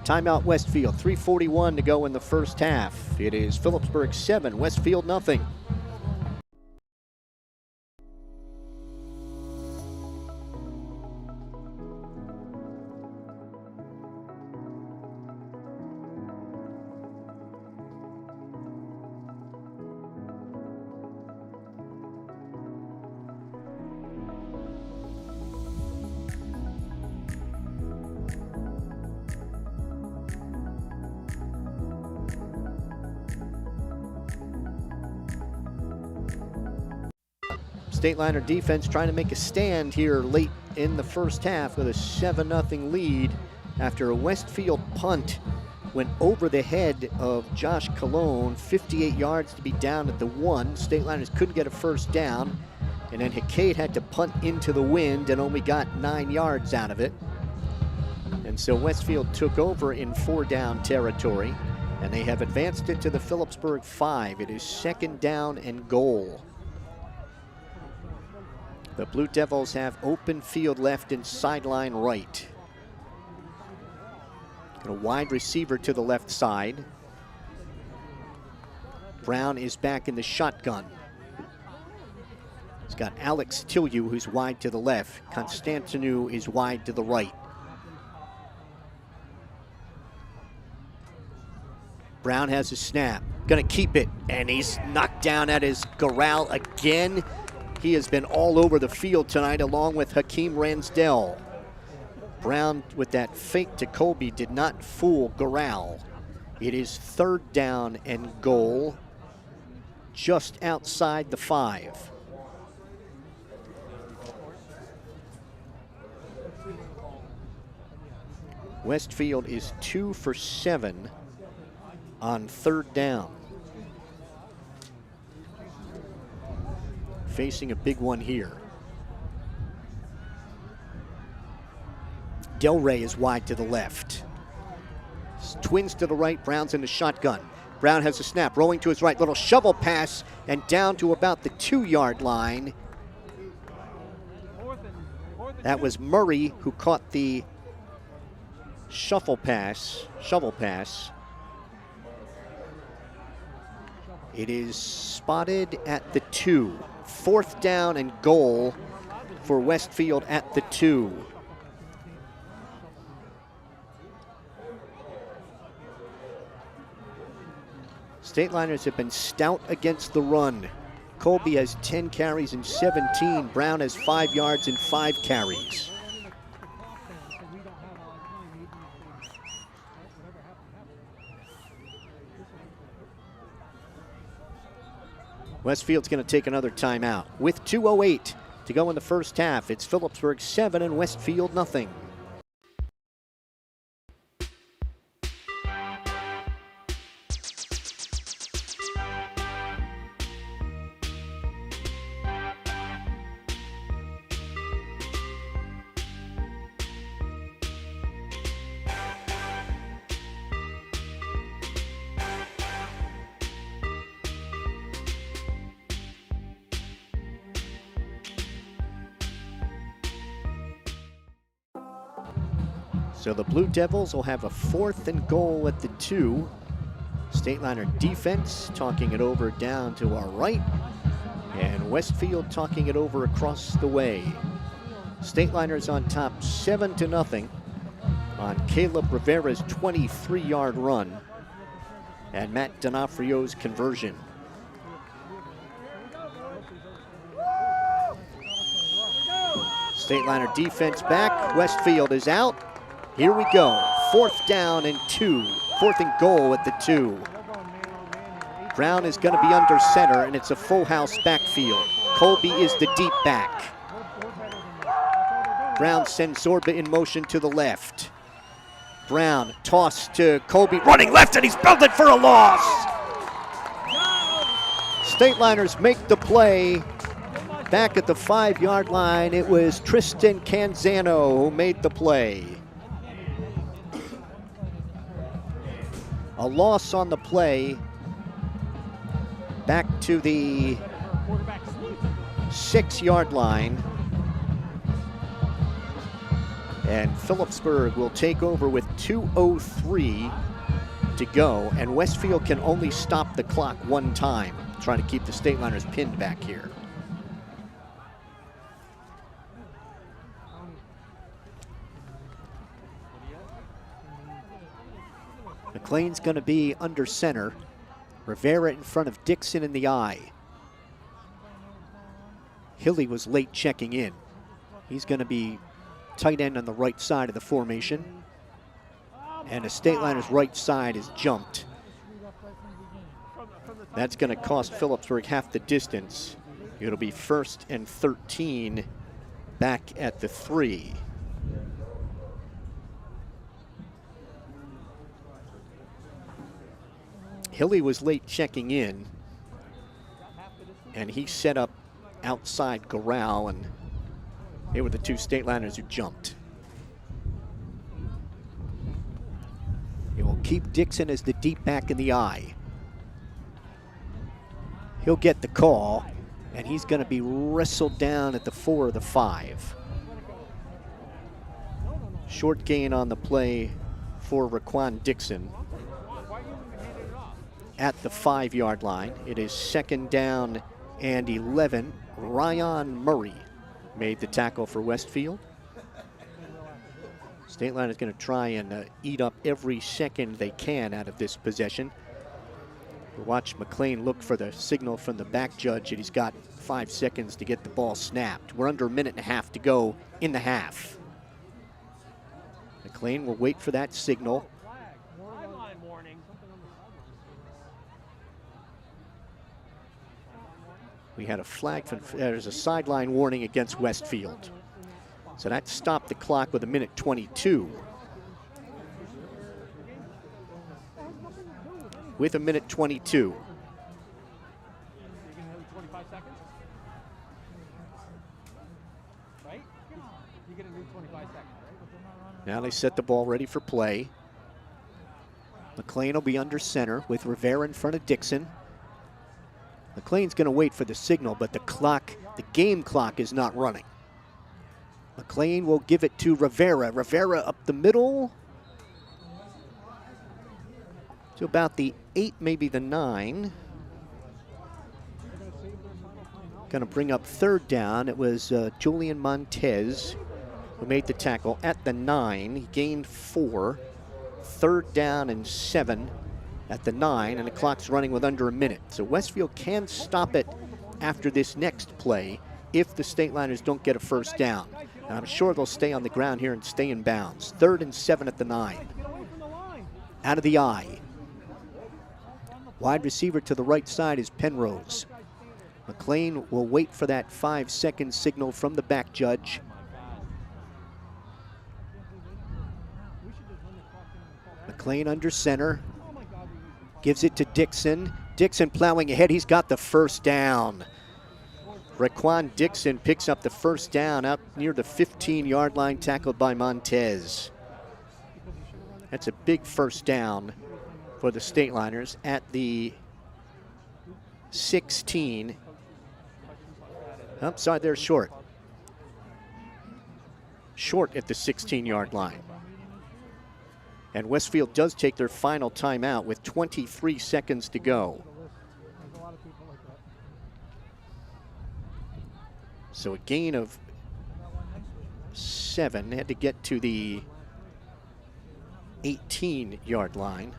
Timeout Westfield, 3:41 to go in the first half. It is Phillipsburg 7, Westfield nothing. Stateliner defense trying to make a stand here late in the first half with a 7-0 lead after a Westfield punt went over the head of Josh Colon, 58 yards to be down at the 1. Stateliners couldn't get a first down, and then Hicade had to punt into the wind and only got 9 yards out of it. And so Westfield took over in 4-down territory, and they have advanced it to the Phillipsburg 5. It is 2nd down and goal. The Blue Devils have open field left and sideline right. A wide receiver to the left side. Brown is back in the shotgun. He's got Alex Tillieu, who's wide to the left. Constantinou is wide to the right. Brown has a snap, gonna keep it, and he's knocked down at his corral again. He has been all over the field tonight along with Hakeem Ransdell. Brown with that fake to Colby did not fool Corral. It is 3rd down and goal, just outside the 5. Westfield is 2 for 7 on 3rd down. Facing a big one here. Delray is wide to the left. Twins to the right, Brown's in the shotgun. Brown has a snap, rolling to his right, little shovel pass, and down to about the 2-yard line. That was Murray who caught the shovel pass. It is spotted at the 2. 4th down and goal for Westfield at the 2. Stateliners have been stout against the run. Colby has 10 carries and 17. Brown has 5 yards and 5 carries. Westfield's going to take another timeout with 2:08 to go in the first half. It's Phillipsburg 7 and Westfield nothing. So the Blue Devils will have a 4th and goal at the 2. Stateliner defense talking it over down to our right. And Westfield talking it over across the way. Stateliners on top 7-0 on Caleb Rivera's 23-yard run and Matt D'Onofrio's conversion. Stateliner defense back. Westfield is out. Here we go. 4th down and 2. 4th and goal at the 2. Brown is going to be under center, and it's a full house backfield. Colby is the deep back. Brown sends Zorba in motion to the left. Brown toss to Colby, running left, and he's belted for a loss. Stateliners make the play. Back at the 5-yard line, it was Tristan Canzano who made the play. A loss on the play. Back to the 6-yard line. And Phillipsburg will take over with 2:03 to go. And Westfield can only stop the clock one time, trying to keep the Stateliners pinned back here. McLean's going to be under center. Rivera in front of Dixon in the eye. Hilly was late checking in. He's going to be tight end on the right side of the formation. And the Stateliners' right side is jumped. That's going to cost Phillipsburg half the distance. It'll be 1st and 13 back at the 3. Hilly was late checking in, and he set up outside Corral, and they were the 2 Stateliners who jumped. He will keep Dixon as the deep back in the eye. He'll get the call, and he's going to be wrestled down at the 4 or the 5. Short gain on the play for Raquan Dixon at the 5-yard line. It is 2nd down and 11. Ryan Murray made the tackle for Westfield. Stateliners going to try and eat up every second they can out of this possession. We'll watch McLean look for the signal from the back judge, and he's got 5 seconds to get the ball snapped. We're under a minute and a half to go in the half. McLean will wait for that signal. We had a flag, there's a sideline warning against Westfield. So that stopped the clock with 1:22. With 1:22. Now they set the ball ready for play. McLean will be under center with Rivera in front of Dixon. McLean's going to wait for the signal, but the game clock is not running. McLean will give it to Rivera. Rivera up the middle to about the 8, maybe the 9. Going to bring up 3rd down. It was Julian Montez who made the tackle at the 9. He gained 4. 3rd down and 7 at the 9, and the clock's running with under a minute. So Westfield can stop it after this next play if the Stateliners don't get a 1st down. And I'm sure they'll stay on the ground here and stay in bounds. 3rd and 7 at the 9. Out of the eye. Wide receiver to the right side is Penrose. McLean will wait for that 5-second signal from the back judge. McLean under center. Gives it to Dixon. Dixon plowing ahead. He's got the 1st down. Raquan Dixon picks up the 1st down out near the 15-yard line, tackled by Montez. That's a big 1st down for the Stateliners at the 16. Oh, sorry, they're short. Short at the 16-yard line. And Westfield does take their final timeout with 23 seconds to go. So a gain of 7. They had to get to the 18-yard line.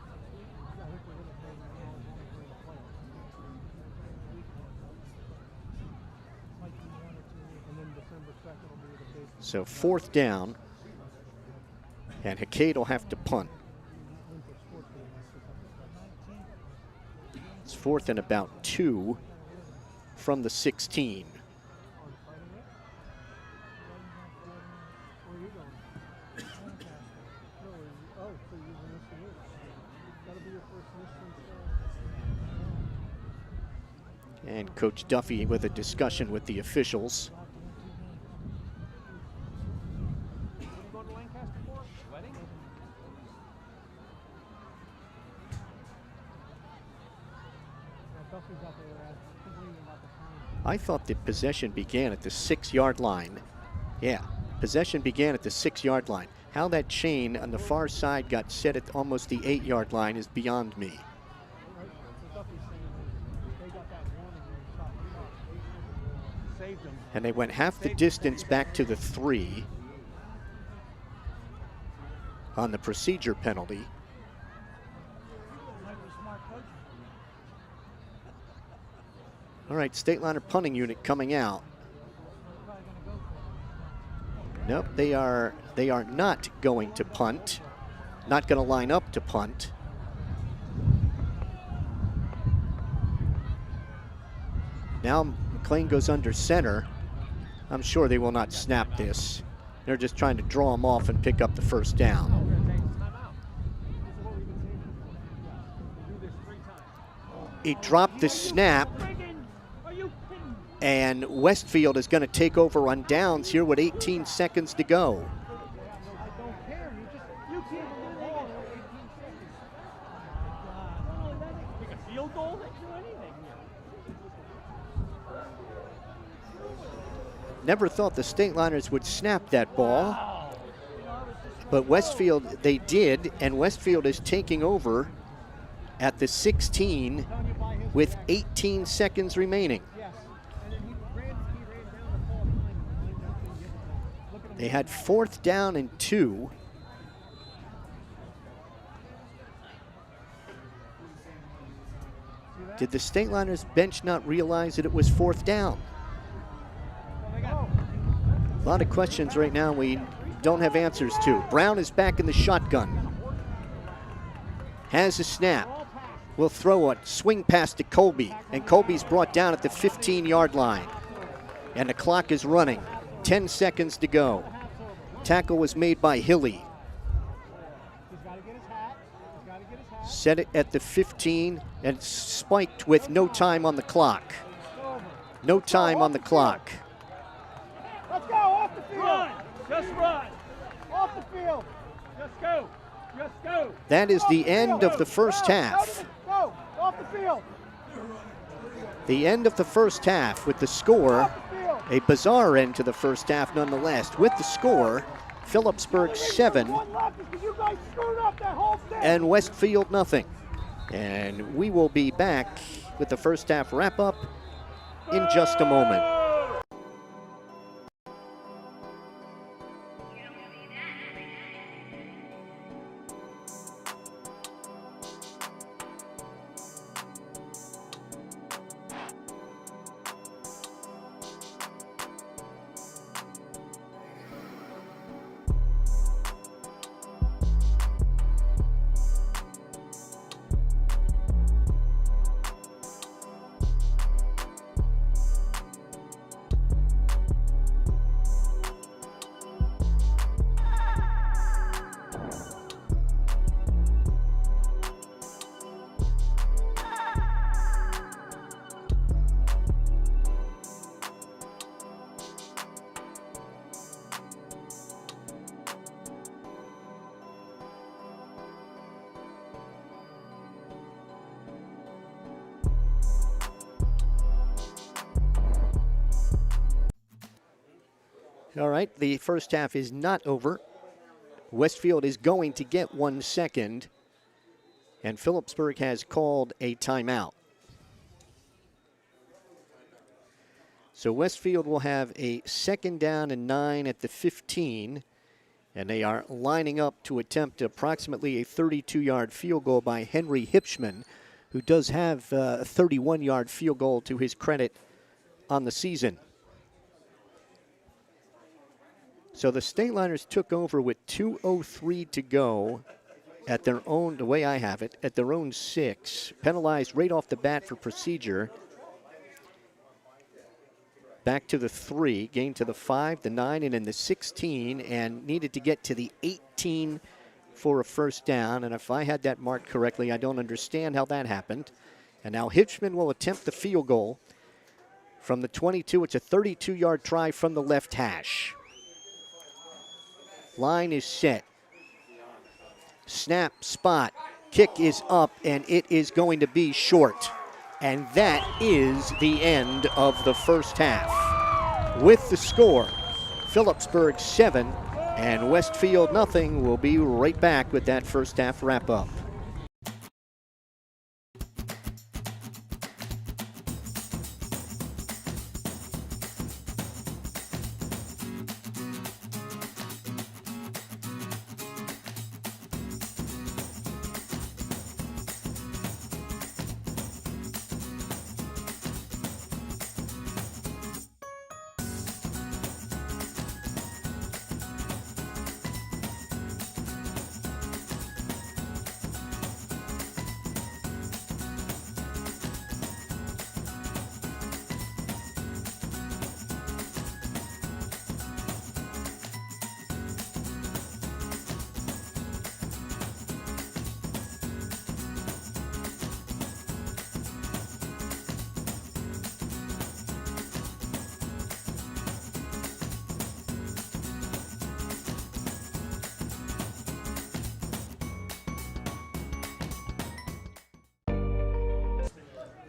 So 4th down. And Hackade will have to punt. It's 4th and about 2 from the 16. And Coach Duffy with a discussion with the officials. I thought the possession began at the 6-yard line. Yeah, possession began at the 6-yard line. How that chain on the far side got set at almost the 8-yard line is beyond me. And they went half the distance back to the 3 on the procedure penalty. All right, Stateliner punting unit coming out. Nope, they are not going to punt. Not going to line up to punt. Now McLean goes under center. I'm sure they will not snap this. They're just trying to draw him off and pick up the first down. He dropped the snap, and Westfield is going to take over on downs here with 18 seconds to go. Never thought the Stateliners would snap that ball, but Westfield, they did, and Westfield is taking over at the 16 with 18 seconds remaining. They had 4th down and 2. Did the Stateliners bench not realize that it was 4th down? A lot of questions right now we don't have answers to. Brown is back in the shotgun. Has a snap. Will throw a swing pass to Colby, and Colby's brought down at the 15-yard line. And the clock is running. 10 seconds to go. Tackle was made by Hilly. Set it at the 15 and spiked with no time on the clock. No time on the clock. Let's go, off the field. Run, just run. Off the field. Just go, just go. That is the end of the first half. Go, off the field. The end of the first half with the score, a bizarre end to the first half nonetheless. With the score, Phillipsburg 7 and Westfield nothing. And we will be back with the first half wrap-up in just a moment. All right, the first half is not over. Westfield is going to get 1 second, and Phillipsburg has called a timeout. So Westfield will have a 2nd down and 9 at the 15, and they are lining up to attempt approximately a 32-yard field goal by Henry Hipschman, who does have a 31-yard field goal to his credit on the season. So the Stateliners took over with 2:03 to go at their own, the way I have it, at their own 6. Penalized right off the bat for procedure. Back to the 3, gained to the 5, the 9, and then the 16, and needed to get to the 18 for a first down. And if I had that marked correctly, I don't understand how that happened. And now Hipschman will attempt the field goal from the 22. It's a 32-yard try from the left hash. Line is set. Snap, spot, kick is up, and it is going to be short. And that is the end of the first half. With the score, Phillipsburg 7 and Westfield nothing. We'll be right back with that first half wrap-up.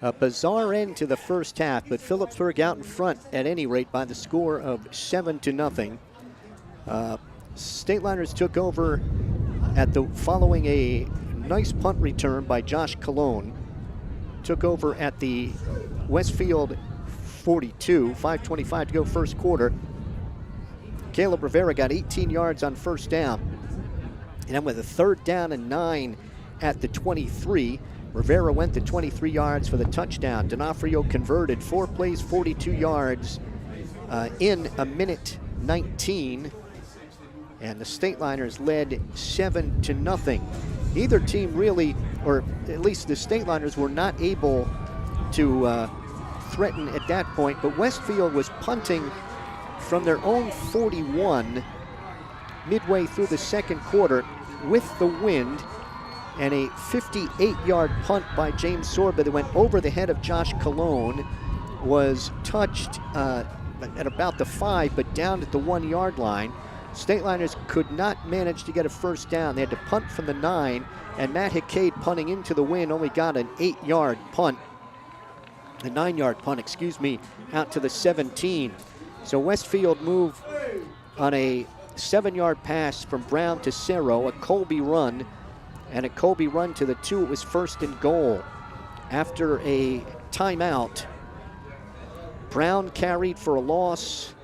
A bizarre end to the first half, but Phillipsburg out in front at any rate by the score of 7-0. Stateliners took over following a nice punt return by Josh Colon. Took over at the Westfield 42, 5:25 to go first quarter. Caleb Rivera got 18 yards on first down. And then with a 3rd down and 9 at the 23, Rivera went to 23 yards for the touchdown. D'Onofrio converted 4 plays, 42 yards in a minute 19. And the Stateliners led 7-0. Neither team really, or at least the Stateliners, were not able to threaten at that point. But Westfield was punting from their own 41 midway through the second quarter with the wind, and a 58-yard punt by James Sorba that went over the head of Josh Colon was touched at about the 5, but down at the 1-yard line. Stateliners could not manage to get a first down. They had to punt from the 9, and Matt Hickade, punting into the wind, only got an 8-yard punt, a 9-yard punt, excuse me, out to the 17. So Westfield moved on a 7-yard pass from Brown to Cerro, a Colby run, and a Colby run to the 2. It was 1st and goal. After a timeout, Brown carried for a loss.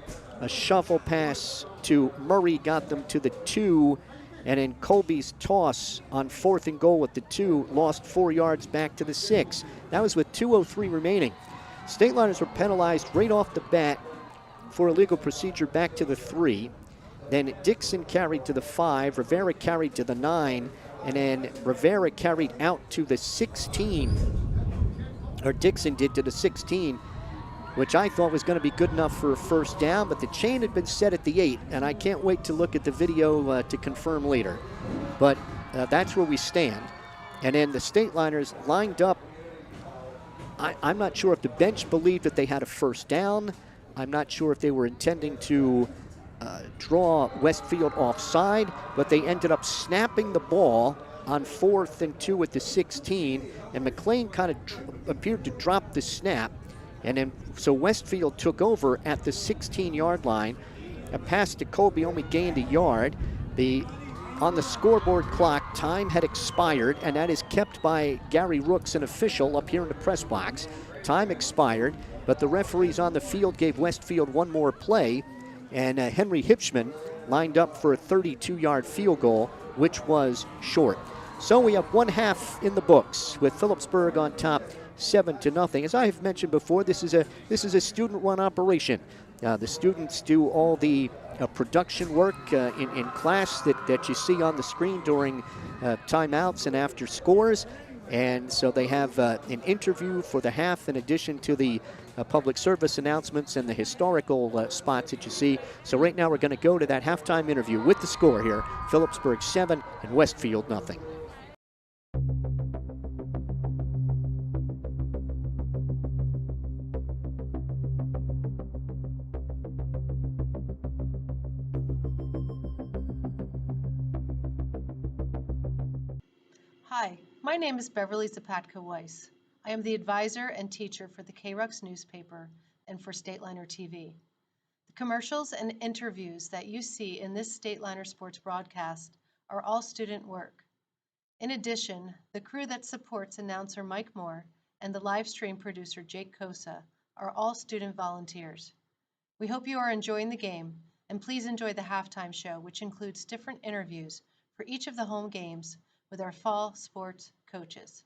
A shuffle pass to Murray got them to the 2, and then Colby's toss on 4th and goal with the 2 lost 4 yards back to the 6. That was with 2:03 remaining. Stateliners were penalized right off the bat for illegal procedure back to the 3. Then Dixon carried to the 5, Rivera carried to the 9, and then Rivera carried out to the 16, or Dixon did to the 16, which I thought was going to be good enough for a first down, but the chain had been set at the 8, and I can't wait to look at the video to confirm later. But that's where we stand. And then the Stateliners lined up. I'm not sure if the bench believed that they had a first down. I'm not sure if they were intending to draw Westfield offside, but they ended up snapping the ball on 4th and 2 at the 16, and McLean kind of appeared to drop the snap, and then so Westfield took over at the 16-yard line. A pass to Colby only gained a yard. On the scoreboard clock, time had expired, and that is kept by Gary Rooks, an official up here in the press box. Time expired, but the referees on the field gave Westfield one more play, and Henry Hipschman lined up for a 32-yard field goal, which was short. So we have one half in the books with Phillipsburg on top 7-0. As I have mentioned before, this is a student-run operation. The students do all the production work in class that you see on the screen during timeouts and after scores. And so they have an interview for the half in addition to the public service announcements and the historical spots that you see. So right now we're going to go to that halftime interview with the score here. Phillipsburg 7 and Westfield 0. Hi, my name is Beverly Zapatka-Weiss. I am the advisor and teacher for the KRUX newspaper and for Stateliner TV. The commercials and interviews that you see in this Stateliner Sports broadcast are all student work. In addition, the crew that supports announcer Mike Moore and the live stream producer Jake Kosa are all student volunteers. We hope you are enjoying the game, and please enjoy the halftime show, which includes different interviews for each of the home games with our fall sports coaches.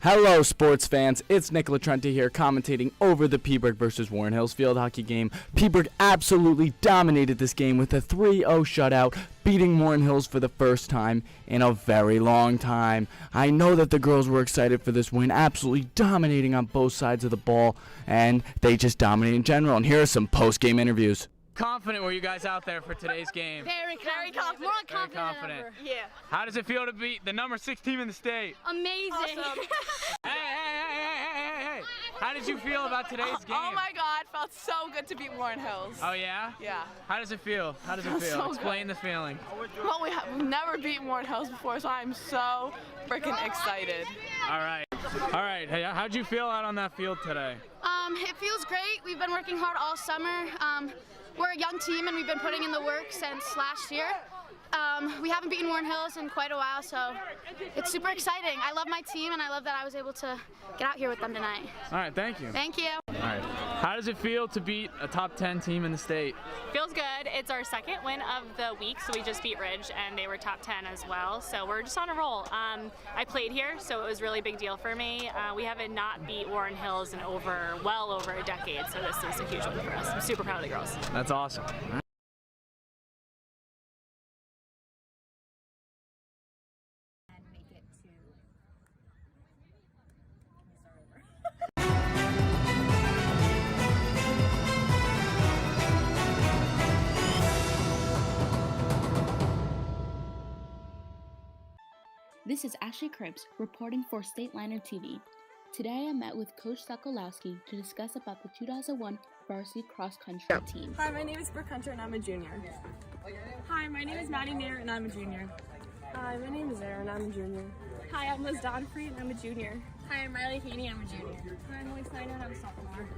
Hello, sports fans. It's Nicola Trenta here, commentating over the Pembroke versus Warren Hills field hockey game. Pembroke absolutely dominated this game with a 3-0 shutout, beating Warren Hills for the first time in a very long time. I know that the girls were excited for this win, absolutely dominating on both sides of the ball, and they just dominate in general. And here are some post-game interviews. Confident were you guys out there for today's game? Very confident. More confident than ever. Yeah. How does it feel to beat the number 6 team in the state? Amazing. Awesome. Hey. How did you feel about today's game? Oh my God, felt so good to beat Warren Hills. Oh yeah? Yeah. How does it feel? So Explain the feeling. Well, we've never beaten Warren Hills before, so I'm so freaking excited. All right. Hey, how'd you feel out on that field today? It feels great. We've been working hard all summer. We're a young team and we've been putting in the work since last year. We haven't beaten Warren Hills in quite a while, so it's super exciting. I love my team and I love that I was able to get out here with them tonight. All right, thank you. Thank you. All right. How does it feel to beat a top 10 team in the state? Feels good. It's our second win of the week, so we just beat Ridge and they were top 10 as well. So we're just on a roll. I played here, so it was a really big deal for me. We haven't not beat Warren Hills in well over a decade, so this is a huge win for us. I'm super proud of the girls. That's awesome. This is Ashley Cripps reporting for Stateliner TV. Today I met with Coach Sokolowski to discuss about the 2001 varsity cross-country team. Hi, my name is Brooke Hunter and I'm a junior. Hi, my name is Maddie Nair and I'm a junior. Hi, my name is Erin, I'm a junior. Hi, I'm Liz Donfrey and I'm a junior. Hi, I'm Riley Haney, I'm a junior. Hi, I'm Elise Snyder and I'm a sophomore.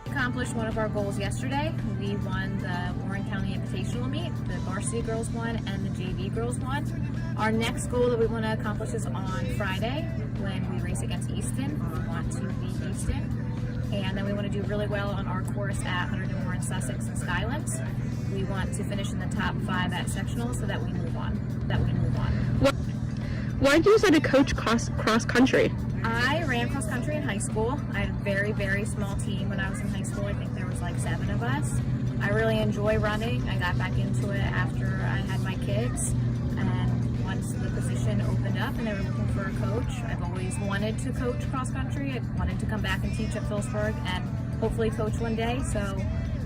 Accomplished one of our goals yesterday. We won the Warren County Invitational Meet. The varsity girls won and the JV girls won. Our next goal that we want to accomplish is on Friday when we race against Easton. We want to beat Easton. And then we want to do really well on our course at Hunterdon, Warren, Sussex, and Skylands. We want to finish in the top 5 at sectionals so that we move on. Why did you decide to coach cross country? I ran cross country in high school. I had a very, very small team when I was in high school. I think there was like 7 of us. I really enjoy running. I got back into it after I had my kids. And once the position opened up and they were looking for a coach, I've always wanted to coach cross country. I wanted to come back and teach at Phillipsburg and hopefully coach one day. So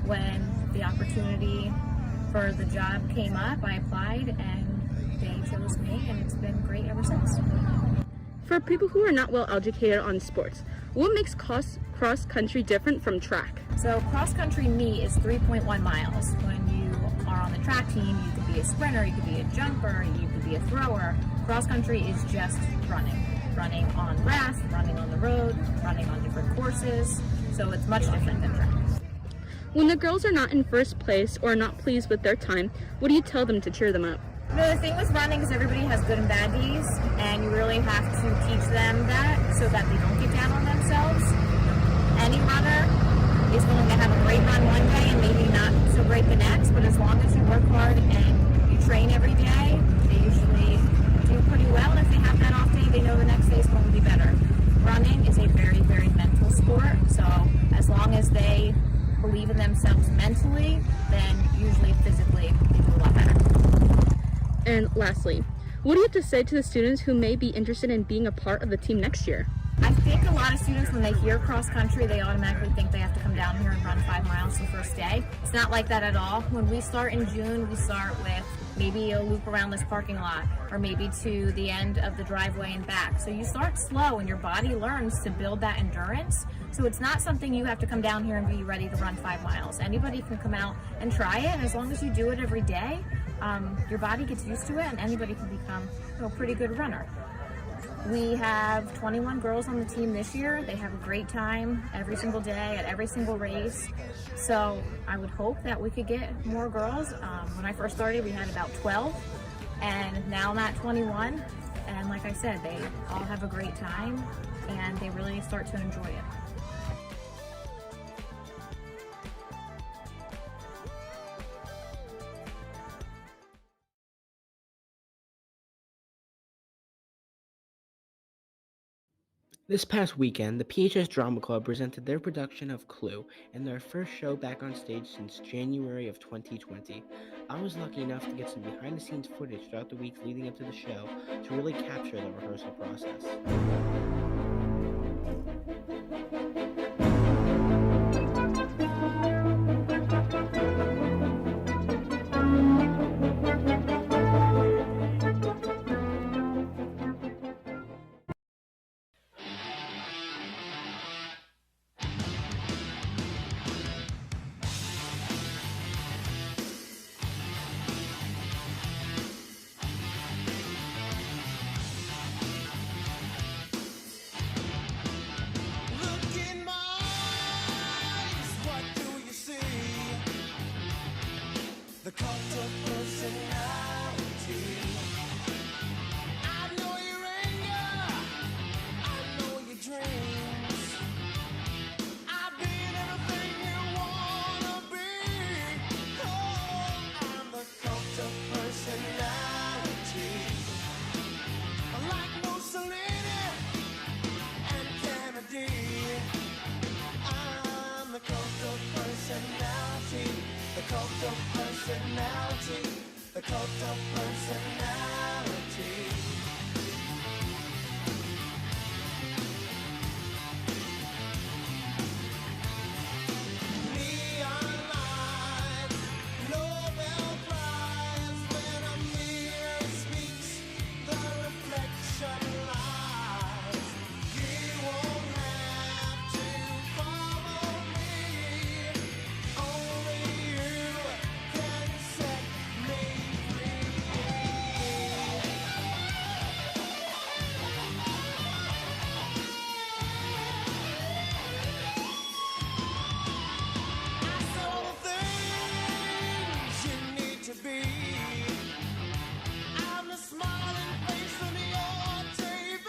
when the opportunity for the job came up, I applied and they chose me, and it's been great ever since. For people who are not well educated on sports, what makes cross country different from track? So cross country meet is 3.1 miles. When you are on the track team, you could be a sprinter, you could be a jumper, you could be a thrower. Cross country is just running. Running on grass, running on the road, running on different courses. So it's much different than track. When the girls are not in first place or not pleased with their time, what do you tell them to cheer them up? The thing with running is everybody has good and bad days, and you really have to teach them that so that they don't get down on themselves. Any runner is going to have a great run one day and maybe not so great the next, but as long as you work hard and you train every day, they usually do pretty well. And if they have that off day, they know the next day is going to be better. Running is a very, very mental sport, so as long as they believe in themselves mentally, then usually physically they do a lot better. And lastly, what do you have to say to the students who may be interested in being a part of the team next year? I think a lot of students, when they hear cross country, they automatically think they have to come down here and run 5 miles the first day. It's not like that at all. When we start in June, we start with maybe a loop around this parking lot or maybe to the end of the driveway and back. So you start slow and your body learns to build that endurance. So it's not something you have to come down here and be ready to run 5 miles. Anybody can come out and try it, and as long as you do it every day, your body gets used to it and anybody can become a pretty good runner. We have 21 girls on the team this year. They have a great time every single day at every single race. So I would hope that we could get more girls. When I first started, we had about 12, and now I'm at 21. And like I said, they all have a great time and they really start to enjoy it. This past weekend, the PHS Drama Club presented their production of Clue in their first show back on stage since January of 2020. I was lucky enough to get some behind-the-scenes footage throughout the weeks leading up to the show to really capture the rehearsal process. The cult of personality. I know your anger, I know your dreams. I've been everything you wanna be. Oh, I'm the cult of personality. Like Mussolini and Kennedy. I'm the cult of personality. The cult of personality, the cult of personality. Neon lights, Nobel Prize, when a mirror speaks, the reflection lies. You won't have to follow me, only you can set me I saw the things you need to be. I'm the smiling face on your TV.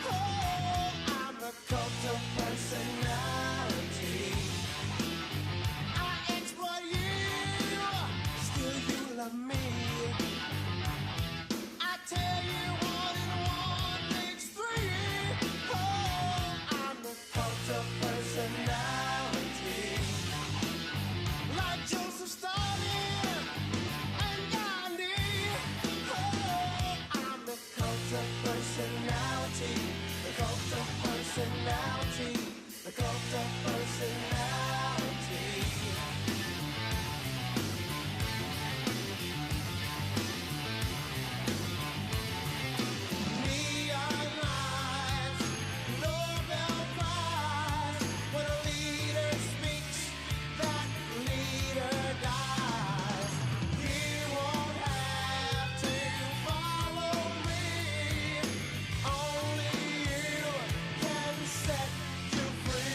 Oh, I'm the cult of personality. I exploit you, still you love me. I tell you 1 and 1 makes 3. Oh, I'm the cult of personality. Like Joseph Stalin and Gandhi. Oh, I'm the cult of personality. The cult of personality. The cult of personality. Neon lights, Nobel Prize. When a leader speaks, that leader dies. You won't have to follow me, only you can set you free.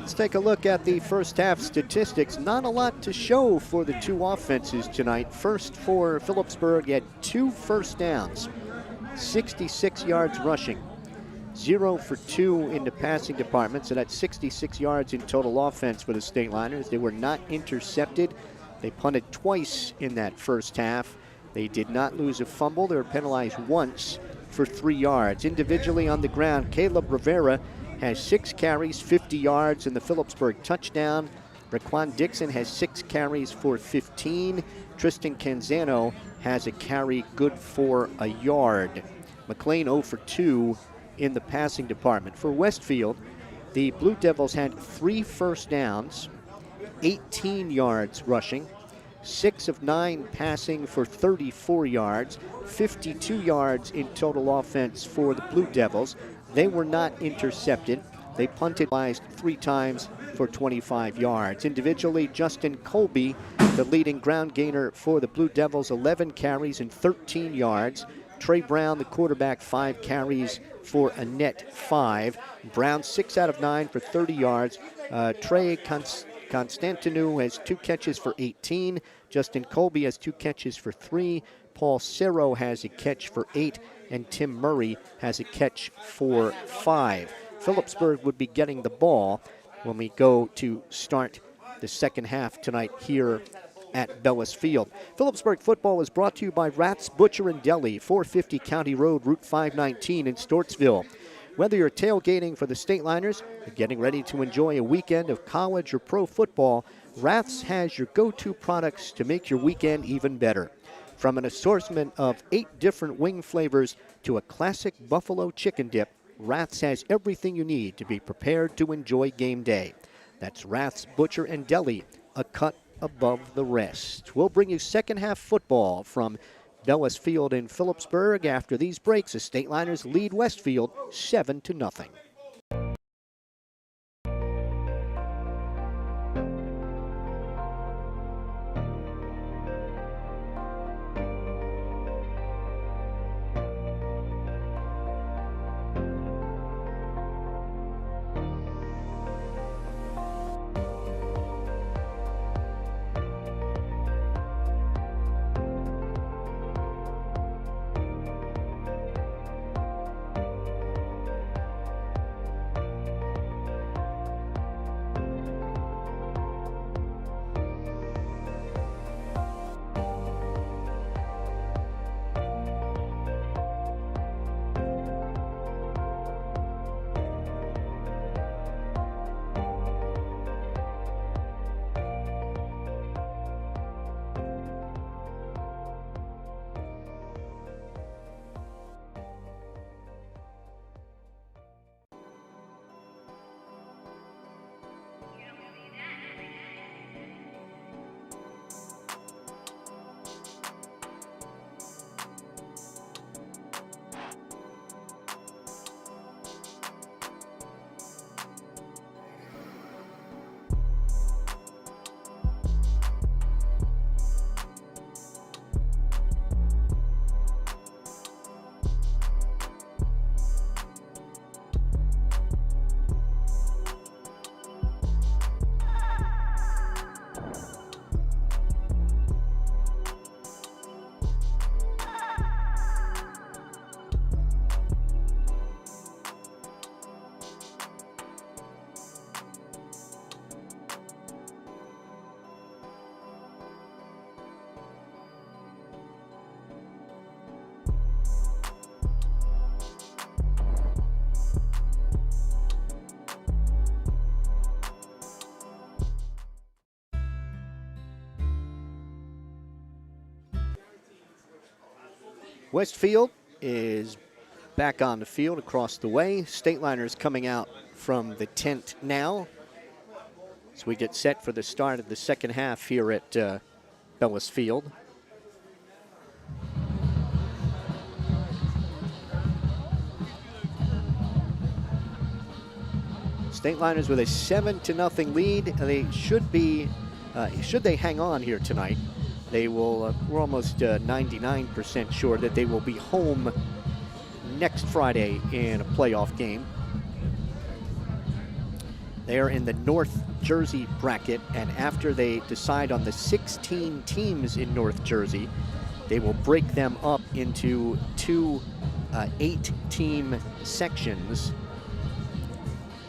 Let's take a look at the first half statistics. Not a lot to show for the two offenses tonight. First for Phillipsburg had 2 first downs, 66 yards rushing, 0 for 2 in the passing department, so that's 66 yards in total offense for the Stateliners. They were not intercepted. They punted twice in that first half. They did not lose a fumble. They were penalized once for 3 yards. Individually on the ground, Caleb Rivera has 6 carries, 50 yards, and the Phillipsburg touchdown. Raquan Dixon has 6 carries for 15. Tristan Canzano has a carry good for a yard. McLean 0 for 2 in the passing department. For Westfield, the Blue Devils had 3 first downs, 18 yards rushing, 6 of 9 passing for 34 yards, 52 yards in total offense for the Blue Devils. They were not intercepted. They punted 3 times for 25 yards. Individually, Justin Colby, the leading ground gainer for the Blue Devils, 11 carries and 13 yards. Trey Brown, the quarterback, 5 carries for a net 5. Brown, 6 out of 9 for 30 yards. Trey Constantinou has 2 catches for 18. Justin Colby has 2 catches for 3. Paul Cerro has a catch for 8, and Tim Murray has a catch for 5. Phillipsburg would be getting the ball when we go to start the second half tonight here at Bellis Field. Phillipsburg football is brought to you by Rat's Butcher and Deli, 450 County Road, Route 519 in Stortsville. Whether you're tailgating for the Stateliners or getting ready to enjoy a weekend of college or pro football, Rath's has your go-to products to make your weekend even better. From an assortment of 8 different wing flavors to a classic buffalo chicken dip, Rath's has everything you need to be prepared to enjoy game day. That's Rath's Butcher and Deli, a cut above the rest. We'll bring you second half football from Bellis Field in Phillipsburg after these breaks. The Stateliners lead Westfield 7-0. Westfield is back on the field across the way. Stateliners coming out from the tent now as we get set for the start of the second half here at Bellis Field. Stateliners with a 7-0 lead. They should be, should they hang on here tonight, they will, we're almost 99% sure that they will be home next Friday in a playoff game. They're in the North Jersey bracket, and after they decide on the 16 teams in North Jersey, they will break them up into two 8-team sections.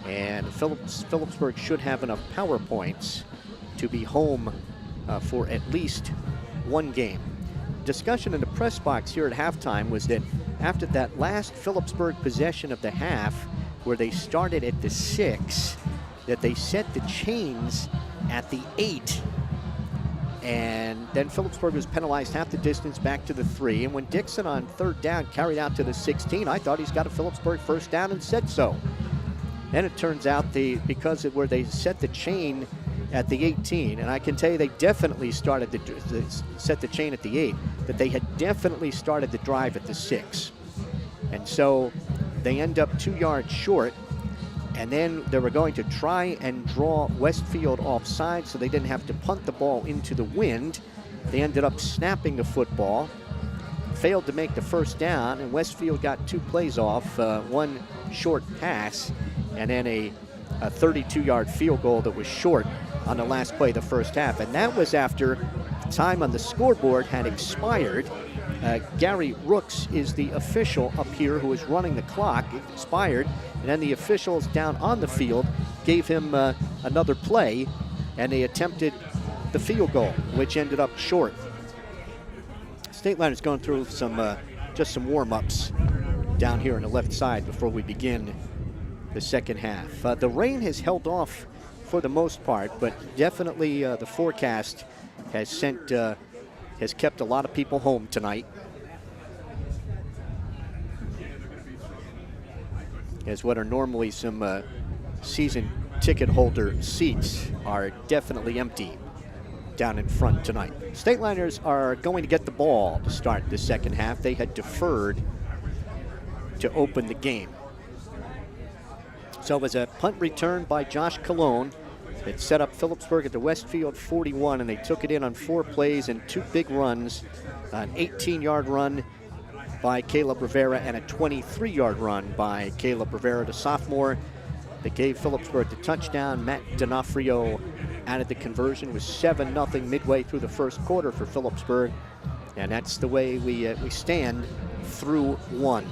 And Phillipsburg should have enough power points to be home for at least one game. Discussion in the press box here at halftime was that after that last Phillipsburg possession of the half, where they started at the 6, that they set the chains at the 8. And then Phillipsburg was penalized half the distance back to the 3. And when Dixon on third down carried out to the 16, I thought he's got a Phillipsburg first down and said so. Then it turns out because of where they set the chain at the 18, and I can tell you they definitely started to set the chain at the 8, that they had definitely started the drive at the 6. And so they end up 2 yards short, and then they were going to try and draw Westfield offside so they didn't have to punt the ball into the wind. They ended up snapping the football, failed to make the first down, and Westfield got 2 plays off, one short pass, and then a 32-yard field goal that was short on the last play of the first half. And that was after time on the scoreboard had expired. Gary Rooks is the official up here who is running the clock. It expired, and then the officials down on the field gave him another play, and they attempted the field goal, which ended up short. Stateliners going through just some warm-ups down here on the left side before we begin the second half. The rain has held off for the most part, but definitely the forecast has kept a lot of people home tonight, as what are normally some season ticket holder seats are definitely empty down in front tonight. Stateliners are going to get the ball to start the second half. They had deferred to open the game. So it was a punt return by Josh Colon. It set up Phillipsburg at the Westfield 41, and they took it in on 4 plays and 2 big runs, an 18-yard run by Caleb Rivera and a 23-yard run by Caleb Rivera, the sophomore, that gave Phillipsburg the touchdown. Matt D'Onofrio added the conversion with 7-0 midway through the first quarter for Phillipsburg, and that's the way we stand through 1.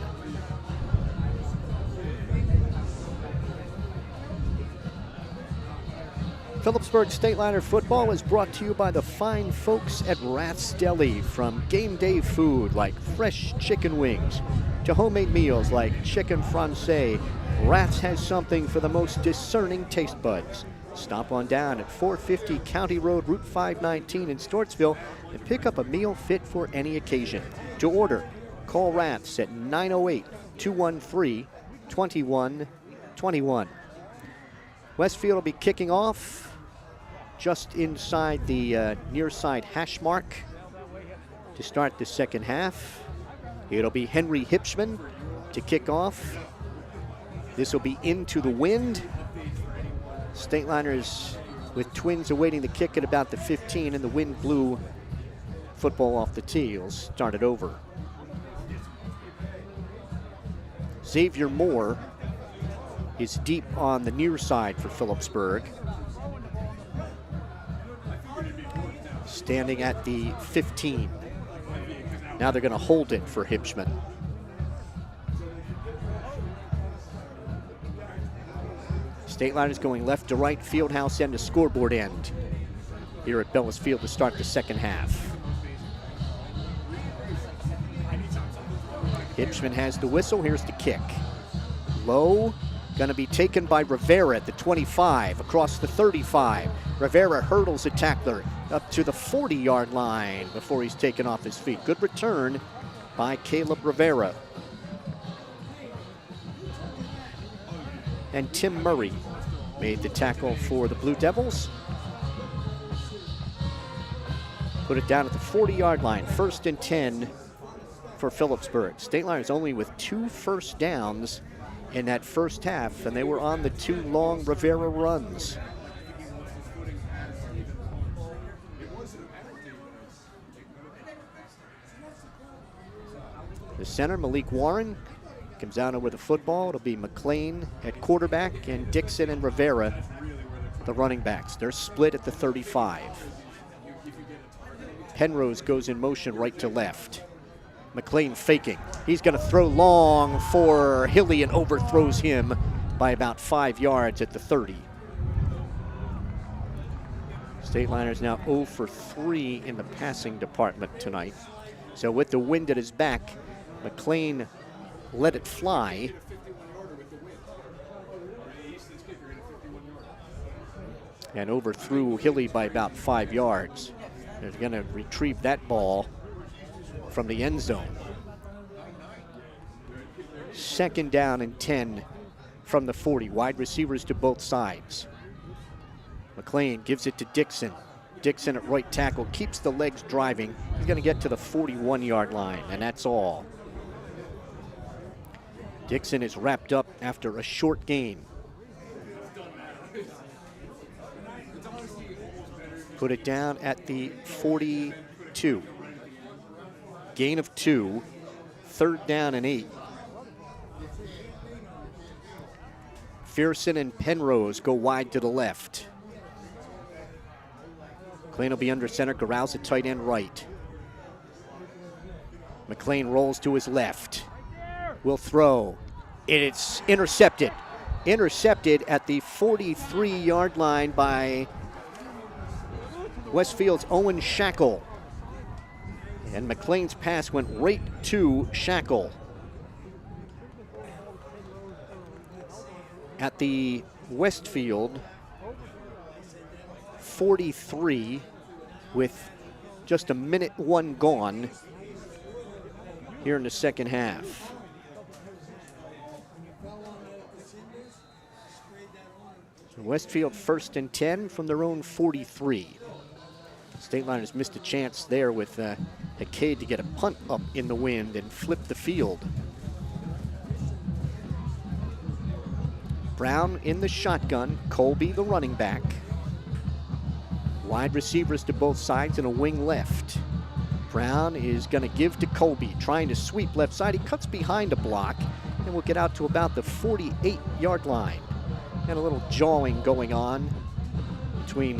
Phillipsburg Stateliner football is brought to you by the fine folks at Rath's Deli. From game day food like fresh chicken wings to homemade meals like chicken francais, Rath's has something for the most discerning taste buds. Stop on down at 450 County Road, Route 519 in Stortsville and pick up a meal fit for any occasion. To order, call Rath's at 908-213-2121. Westfield will be kicking off just inside the near side hash mark to start the second half. It'll be Henry Hipschman to kick off. This will be into the wind. Stateliners with Twins awaiting the kick at about the 15, and the wind blew football off the tee. He'll start it over. Xavier Moore is deep on the near side for Phillipsburg, standing at the 15. Now they're going to hold it for Hipschman. Stateliners going left to right, fieldhouse end to scoreboard end here at Bellis Field to start the second half. Hipschman has the whistle. Here's the kick. Low, going to be taken by Rivera at the 25, across the 35. Rivera hurdles a tackler up to the 40-yard line before he's taken off his feet. Good return by Caleb Rivera. And Tim Murray made the tackle for the Blue Devils. Put it down at the 40-yard line, 1st and 10 for Phillipsburg. Stateliners only with 2 first downs in that first half, and they were on the 2 long Rivera runs. The center, Malik Warren, comes down over the football. It'll be McLean at quarterback and Dixon and Rivera, the running backs. They're split at the 35. Penrose goes in motion right to left. McLean faking. He's going to throw long for Hilly and overthrows him by about 5 yards at the 30. Stateliners now 0 for 3 in the passing department tonight. So with the wind at his back, McLean let it fly. And overthrew Hilly by about 5 yards. They're going to retrieve that ball from the end zone. 2nd down and 10 from the 40. Wide receivers to both sides. McLean gives it to Dixon. Dixon at right tackle, keeps the legs driving. He's going to get to the 41-yard line, and that's all. Dixon is wrapped up after a short gain. Put it down at the 42. Gain of 2, 3rd down and 8. Fearson and Penrose go wide to the left. McLean will be under center, Garral's at tight end right. McLean rolls to his left. Will throw. It's intercepted. Intercepted at the 43-yard line by Westfield's Owen Shackle. And McLean's pass went right to Shackle. At the Westfield 43 with just 1:01 gone here in the second half. So Westfield 1st and 10 from their own 43. Stateliners missed a chance there with Hackade to get a punt up in the wind and flip the field. Brown in the shotgun, Colby the running back. Wide receivers to both sides and a wing left. Brown is going to give to Colby, trying to sweep left side. He cuts behind a block and will get out to about the 48-yard line. And a little jawing going on between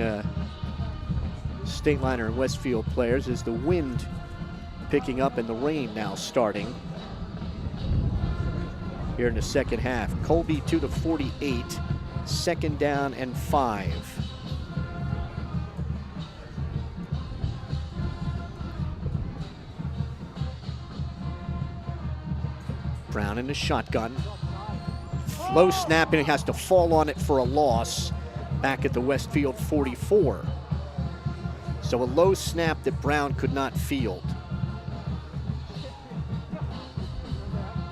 Stateliner and Westfield players as the wind picking up and the rain now starting here in the second half. Colby to the 48, 2nd down and 5. Brown in the shotgun. Low snap, and he has to fall on it for a loss back at the Westfield 44. So a low snap that Brown could not field.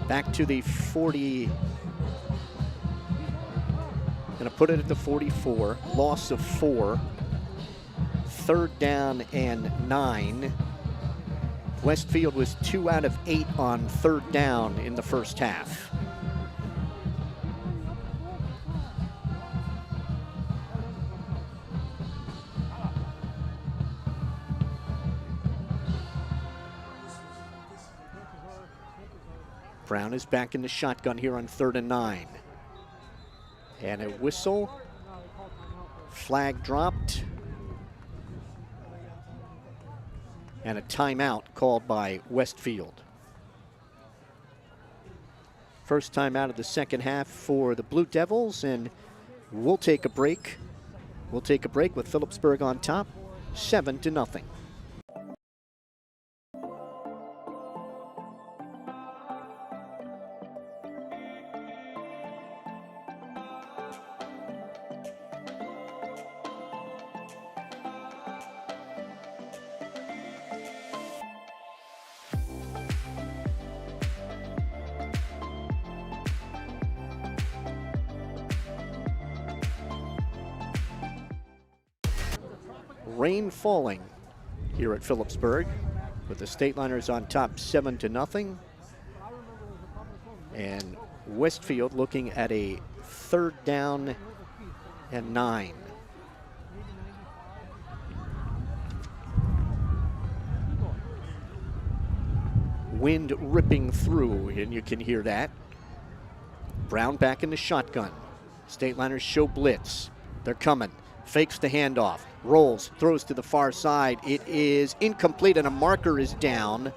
Back to the 40. Gonna put it at the 44. Loss of 4. 3rd down and 9. Westfield was 2 out of 8 on 3rd down in the first half. Brown is back in the shotgun here on 3rd and 9. And a whistle. Flag dropped. And a timeout called by Westfield. First time out of the second half for the Blue Devils, and we'll take a break. We'll take a break with Phillipsburg on top, 7-0. Rain falling here at Phillipsburg with the Stateliners on top 7-0. And Westfield looking at a 3rd down and 9. Wind ripping through, and you can hear that. Brown back in the shotgun. Stateliners show blitz. They're coming. Fakes the handoff, rolls, throws to the far side. It is incomplete, and a marker is down.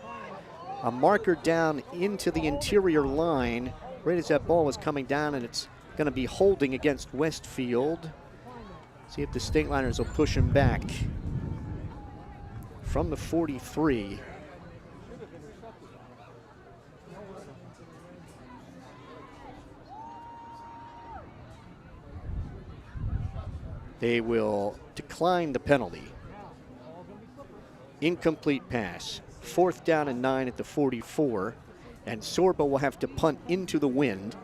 A marker down into the interior line right as that ball was coming down, and it's going to be holding against Westfield. See if the Stateliners will push him back from the 43. They will decline the penalty. Incomplete pass. 4th down and 9 at the 44. And Sorba will have to punt into the wind,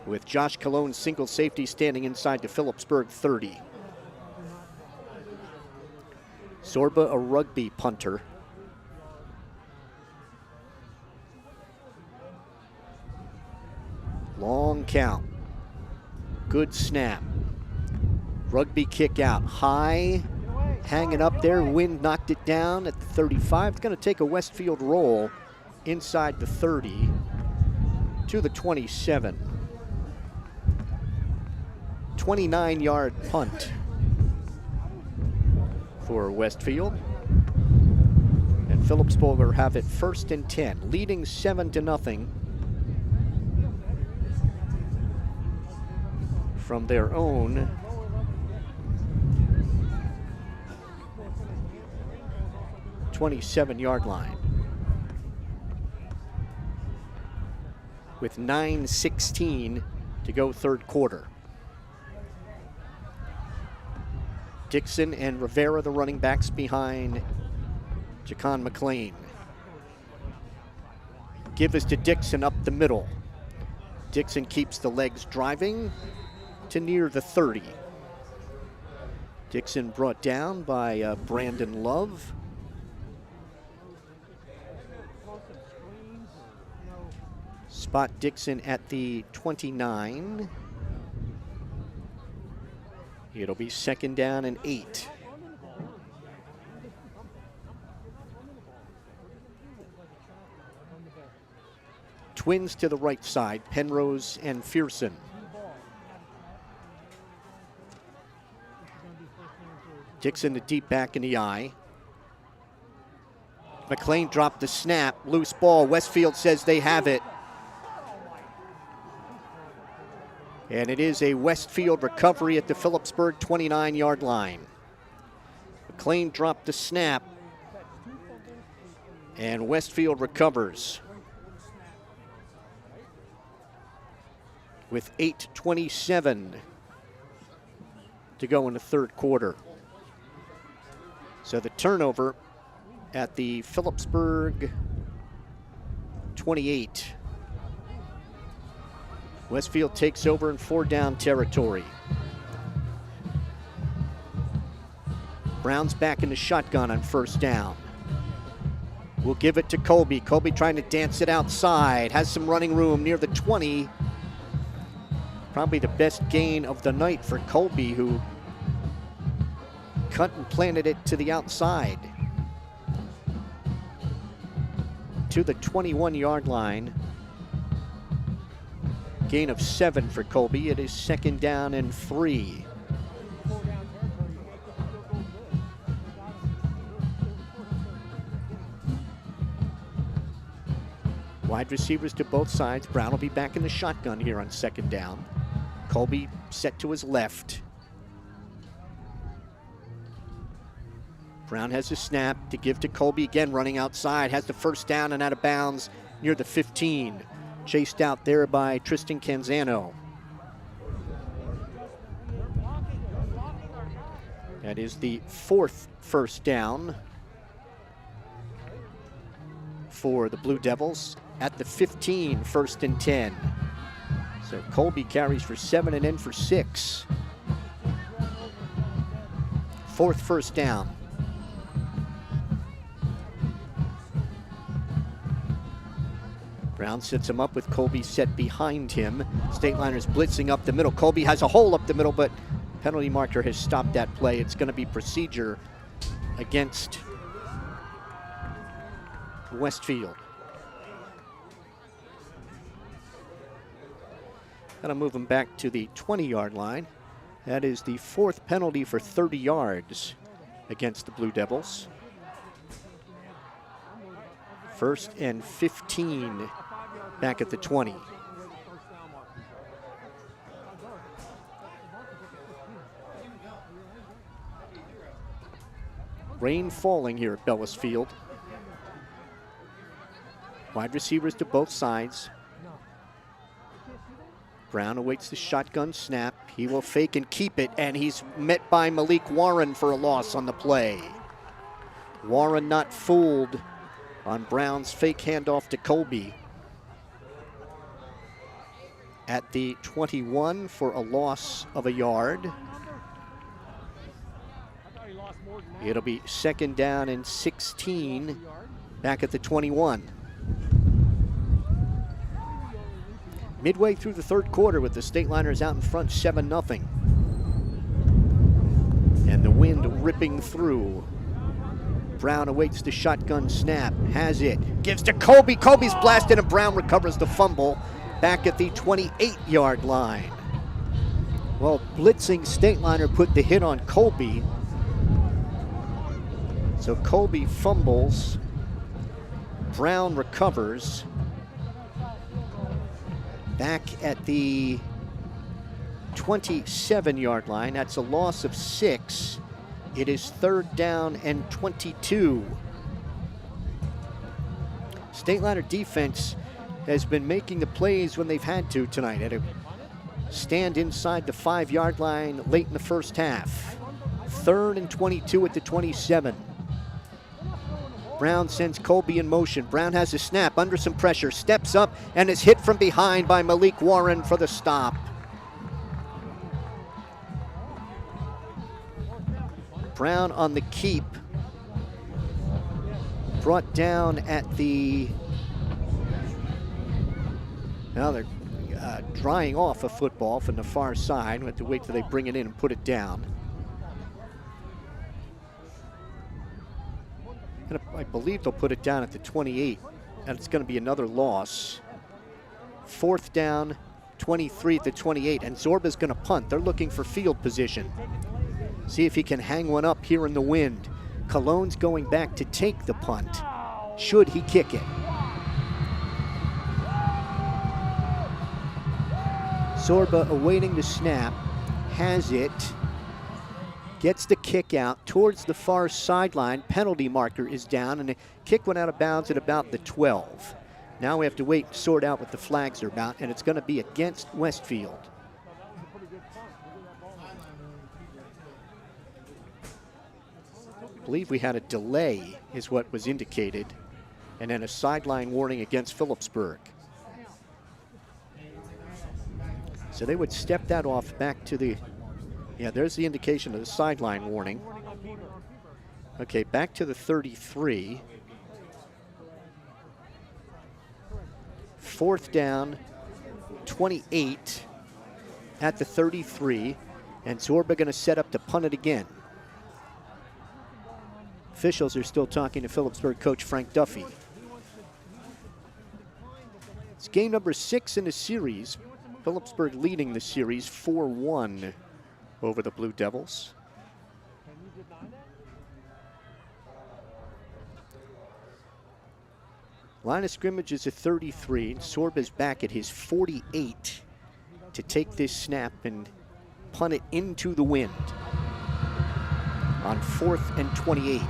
with Josh Cologne's single safety standing inside the Phillipsburg 30. Sorba, a rugby punter. Long count. Good snap. Rugby kick out high, hanging up there. Wind knocked it down at the 35. It's going to take a Westfield roll inside the 30 to the 27. 29-yard punt for Westfield. Phillipsburg will have it 1st and 10, leading 7-0 from their own 27-yard line. With 9:16 to go third quarter. Dixon and Rivera, the running backs, behind Jacon McLean. Give is to Dixon up the middle. Dixon keeps the legs driving to near the 30. Dixon brought down by Brandon Love. Spot Dixon at the 29. It'll be 2nd down and 8. Twins to the right side, Penrose and Fearson. Dixon the deep back in the eye. McLean dropped the snap, loose ball. Westfield says they have it. And it is a Westfield recovery at the Phillipsburg 29-yard line. McLean dropped the snap, and Westfield recovers. With 8:27 to go in the third quarter. So the turnover at the Phillipsburg 28. Westfield takes over in 4-down territory. Brown's back in the shotgun on 1st down. We'll give it to Colby. Colby trying to dance it outside. Has some running room near the 20. Probably the best gain of the night for Colby, who cut and planted it to the outside. To the 21-yard line. Gain of 7 for Colby. It is 2nd down and 3. Wide receivers to both sides. Brown will be back in the shotgun here on 2nd down. Colby set to his left. Brown has the snap to give to Colby again, running outside. Has the 1st down and out of bounds near the 15. Chased out there by Tristan Canzano. That is the 4th 1st down for the Blue Devils at the 15, 1st and 10. So Colby carries for 7 and in for 6. 4th 1st down. Brown sets him up with Colby set behind him. Stateliners blitzing up the middle. Colby has a hole up the middle, but penalty marker has stopped that play. It's going to be procedure against Westfield. Going to move him back to the 20-yard line. That is the 4th penalty for 30 yards against the Blue Devils. 1st and 15 back at the 20. Rain falling here at Bellis Field. Wide receivers to both sides. Brown awaits the shotgun snap. He will fake and keep it, and he's met by Malik Warren for a loss on the play. Warren not fooled on Brown's fake handoff to Colby. At the 21 for a loss of a yard. It'll be 2nd down and 16 back at the 21. Midway through the third quarter with the Stateliners out in front 7-0. And the wind ripping through. Brown awaits the shotgun snap, has it, gives to Colby. Colby's blasted and Brown recovers the fumble back at the 28-yard line. Well, blitzing Stateliner put the hit on Colby. So Colby fumbles Brown recovers. Back at the 27-yard line. That's a loss of 6. It is 3rd down and 22. Stateliner defense has been making the plays when they've had to tonight. Had a stand inside the 5-yard line late in the first half. 3rd and 22 at the 27. Brown sends Colby in motion. Brown has a snap under some pressure, steps up, and is hit from behind by Malik Warren for the stop. Brown on the keep. Brought down at the, now they're drying off a football from the far side. We have to wait till they bring it in and put it down. And I believe they'll put it down at the 28, and it's going to be another loss. 4th down, 23 at the 28, and Zorba's going to punt. They're looking for field position. See if he can hang one up here in the wind. Cologne's going back to take the punt. Should he kick it? Zorba awaiting the snap, has it, gets the kick out towards the far sideline. Penalty marker is down, and the kick went out of bounds at about the 12. Now we have to wait and sort out what the flags are about, and it's going to be against Westfield. I believe we had a delay is what was indicated, and then a sideline warning against Phillipsburg. So they would step that off back to the, yeah, there's the indication of the sideline warning. Okay, back to the 33. 4th down, 28 at the 33, and Zorba going to set up to punt it again. Officials are still talking to Phillipsburg coach Frank Duffy. It's game number 6 in the series. Phillipsburg leading the series 4-1 over the Blue Devils. Line of scrimmage is at 33. Zorba's back at his 48 to take this snap and punt it into the wind on 4th and 28.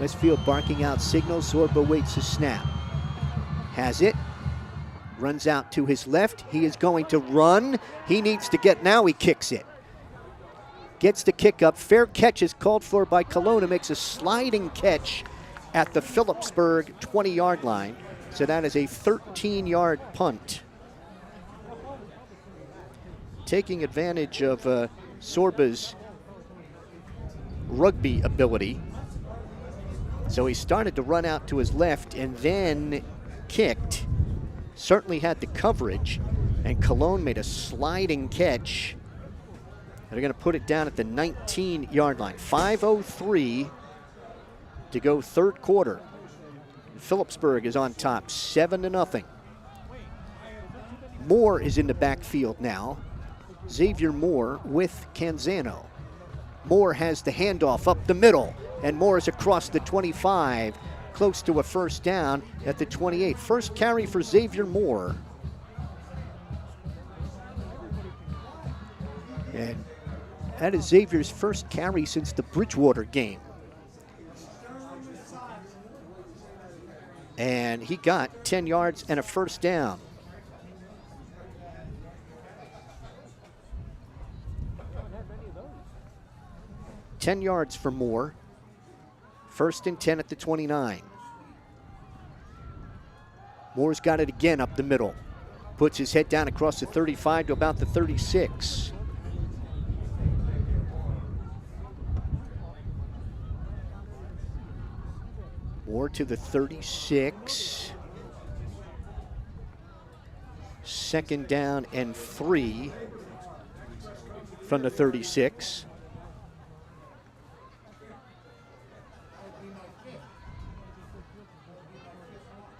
Westfield barking out signals. Zorba waits the snap. Has it. Runs out to his left. He is going to run. He needs to get, now he kicks it. Gets the kick up. Fair catch is called for by Cologne. Makes a sliding catch at the Phillipsburg 20-yard line. So that is a 13-yard punt. Taking advantage of Zorba's rugby ability. So he started to run out to his left and then kicked. Certainly had the coverage, and Cologne made a sliding catch. They're going to put it down at the 19-yard line. 5:03 to go 3rd quarter. Phillipsburg is on top, 7-0. Moore is in the backfield now. Xavier Moore with Canzano. Moore has the handoff up the middle, and Moore is across the 25, close to a 1st down at the 28. First carry for Xavier Moore. And that is Xavier's first carry since the Bridgewater game. And he got 10 yards and a 1st down. $10 yards for Moore. 1st and 10 at the 29. Moore's got it again up the middle. Puts his head down across the 35 to about the 36. Moore to the 36. 2nd down and 3 from the 36.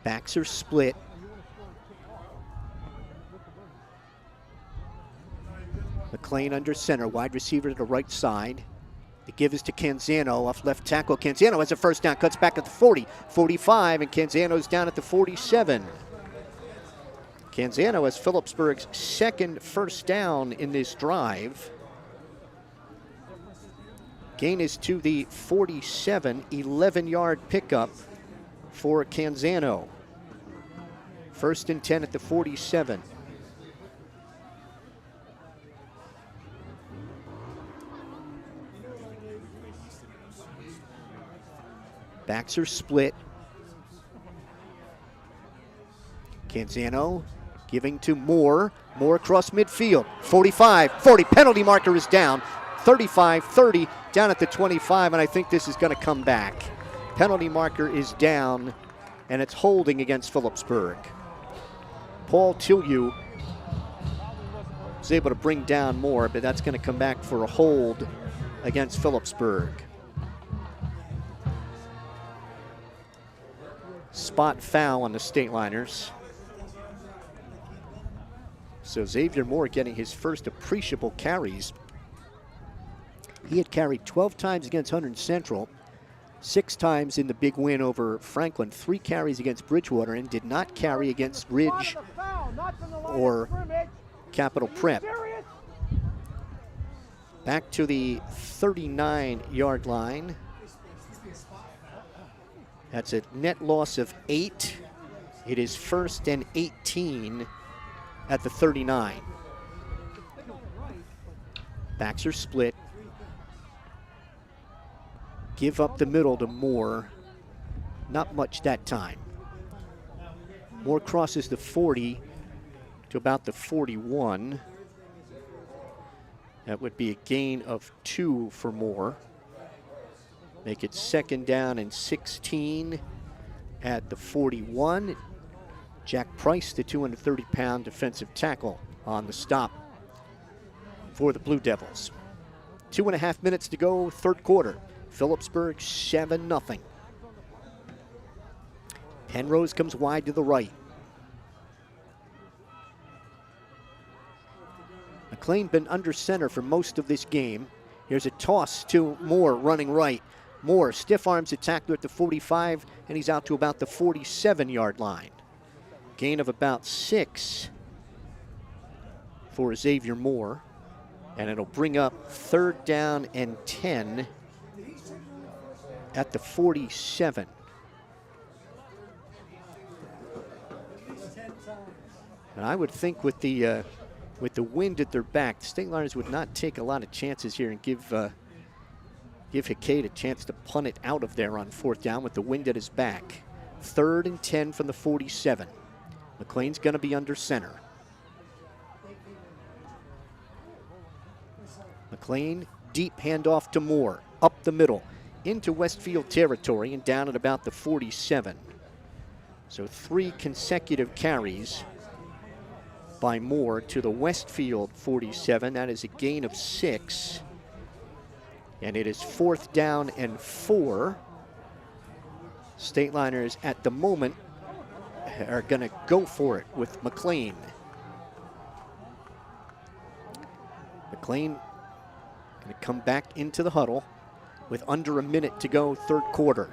Backs are split. McLean under center, wide receiver to the right side. The give is to Canzano off left tackle. Canzano has a first down, cuts back at the 40, 45, and Canzano's down at the 47. Canzano has Phillipsburg's second first down in this drive. Gain is to the 47, 11-yard pickup for Canzano. First and 10 at the 47. Backs are split. Canzano giving to Moore. Moore across midfield. 45, 40. Penalty marker is down. 35, 30, down at the 25, and I think this is going to come back. Penalty marker is down, and it's holding against Phillipsburg. Paul Tillieu was able to bring down Moore, but that's going to come back for a hold against Phillipsburg. Spot foul on the Stateliners. So Xavier Moore getting his first appreciable carries. He had carried 12 times against Hunterdon Central, 6 times in the big win over Franklin, 3 carries against Bridgewater, and did not carry against Ridge or Capital Prep. Back to the 39-yard line. That's a net loss of 8. It is first and 18 at the 39. Backs are split. Give up the middle to Moore. Not much that time. Moore crosses the 40 to about the 41. That would be a gain of 2 for Moore. Make it second down and 16 at the 41. Jack Price, the 230-pound defensive tackle, on the stop for the Blue Devils. 2.5 minutes to go, third quarter. Phillipsburg 7-0. Penrose comes wide to the right. McLean been under center for most of this game. Here's a toss to Moore running right. Moore stiff arms a tackler at the 45, and he's out to about the 47-yard line. Gain of about 6 for Xavier Moore, and it'll bring up third down and 10 at the 47. And I would think with the wind at their back, the Stateliners would not take a lot of chances here and give Hecate a chance to punt it out of there on fourth down with the wind at his back. Third and 10 from the 47. McLean's going to be under center. McLean, deep handoff to Moore, up the middle, into Westfield territory and down at about the 47. So 3 consecutive carries by Moore to the Westfield 47. That is a gain of 6. And it is fourth down and 4. Stateliners at the moment are going to go for it with McLean. McLean going to come back into the huddle with under a minute to go, third quarter.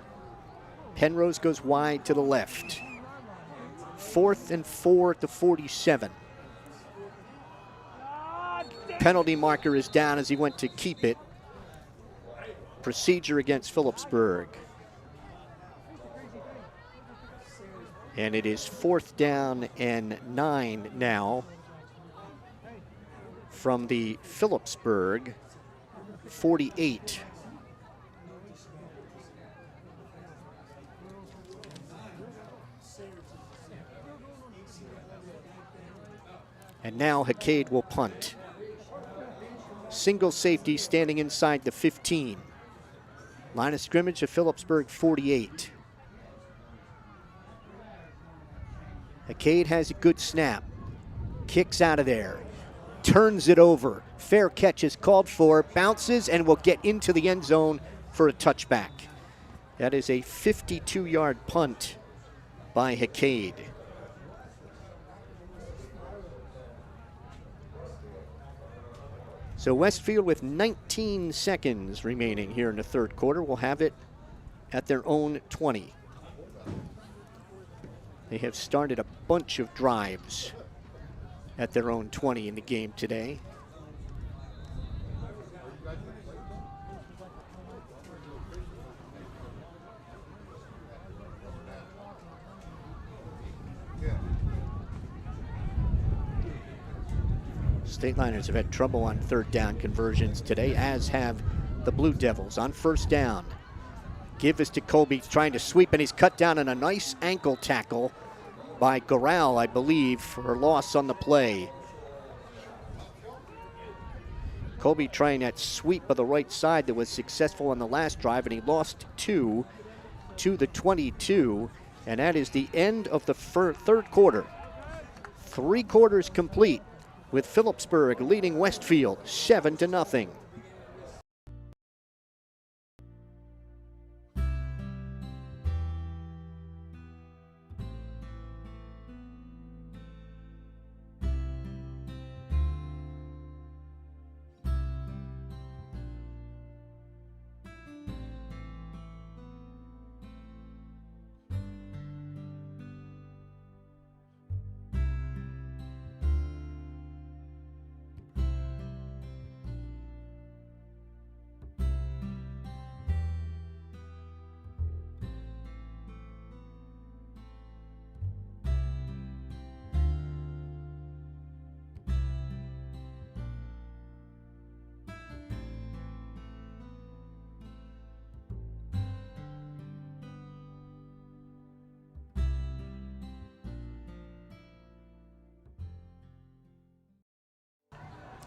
Penrose goes wide to the left. 4th and 4 at the 47. Penalty marker is down as he went to keep it. Procedure against Phillipsburg. And it is 4th down and 9 now from the Phillipsburg 48. And now Hecate will punt. Single safety standing inside the 15. Line of scrimmage of Phillipsburg 48. Hecate has a good snap. Kicks out of there. Turns it over. Fair catch is called for. Bounces and will get into the end zone for a touchback. That is a 52-yard punt by Hecate. So Westfield, with 19 seconds remaining here in the third quarter, will have it at their own 20. They have started a bunch of drives at their own 20 in the game today. Stateliners have had trouble on third down conversions today, as have the Blue Devils. On first down, give is to Colby, trying to sweep, and he's cut down on a nice ankle tackle by Corral, I believe, for a loss on the play. Colby trying that sweep of the right side that was successful on the last drive, and he lost 2 to the 22, and that is the end of the third quarter. 3 quarters complete, with Phillipsburg leading Westfield 7-0.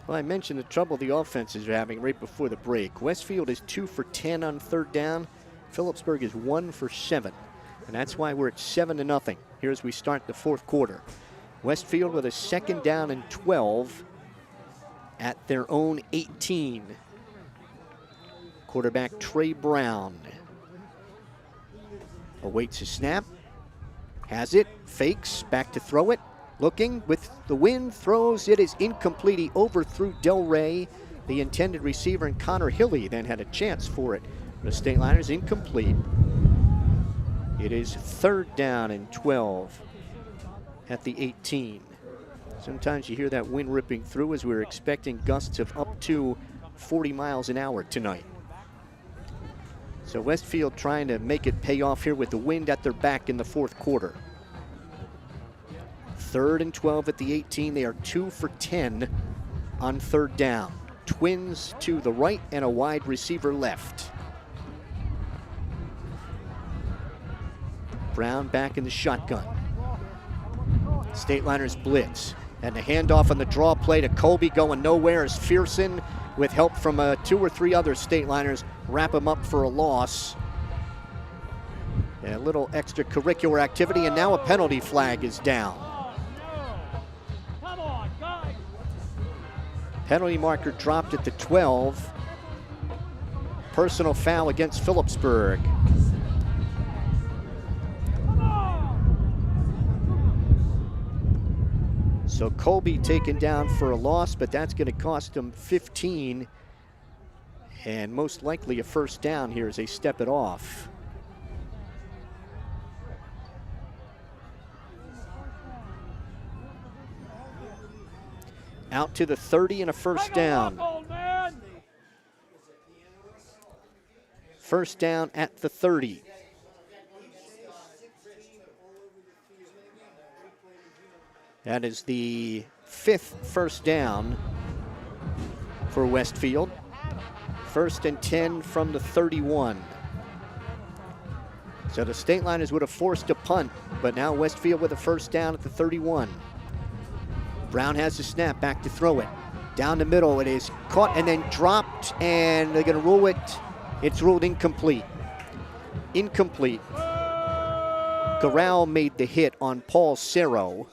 Well, I mentioned the trouble the offenses are having right before the break. Westfield is 2 for 10 on third down. Phillipsburg is 1 for 7. And that's why we're at 7-0 here as we start the fourth quarter. Westfield with a second down and 12 at their own 18. Quarterback Trey Brown awaits a snap. Has it, fakes, back to throw it. Looking with the wind, throws, it is incomplete. He overthrew Del Rey, the intended receiver, and Connor Hilly then had a chance for it. The Stateliners incomplete. It is third down and 12 at the 18. Sometimes you hear that wind ripping through, as we're expecting gusts of up to 40 miles an hour tonight. So Westfield trying to make it pay off here with the wind at their back in the fourth quarter. Third and 12 at the 18. They are 2 for 10 on third down. Twins to the right and a wide receiver left. Brown back in the shotgun. Stateliners blitz. And the handoff on the draw play to Colby, going nowhere, as Fearson, with help from 2 or 3 other Stateliners, wrap him up for a loss. And a little extracurricular activity, and now a penalty flag is down. Penalty marker dropped at the 12. Personal foul against Phillipsburg. So Colby taken down for a loss, but that's going to cost him 15, and most likely a first down here as they step it off. Out to the 30 and a first down. First down at the 30. That is the 5th first down for Westfield. First and 10 from the 31. So the Stateliners would have forced a punt, but now Westfield with a first down at the 31. Brown has the snap, back to throw it. Down the middle, it is caught and then dropped, and they're going to rule it. It's ruled incomplete. Incomplete. Corral made the hit on Paul Cerro,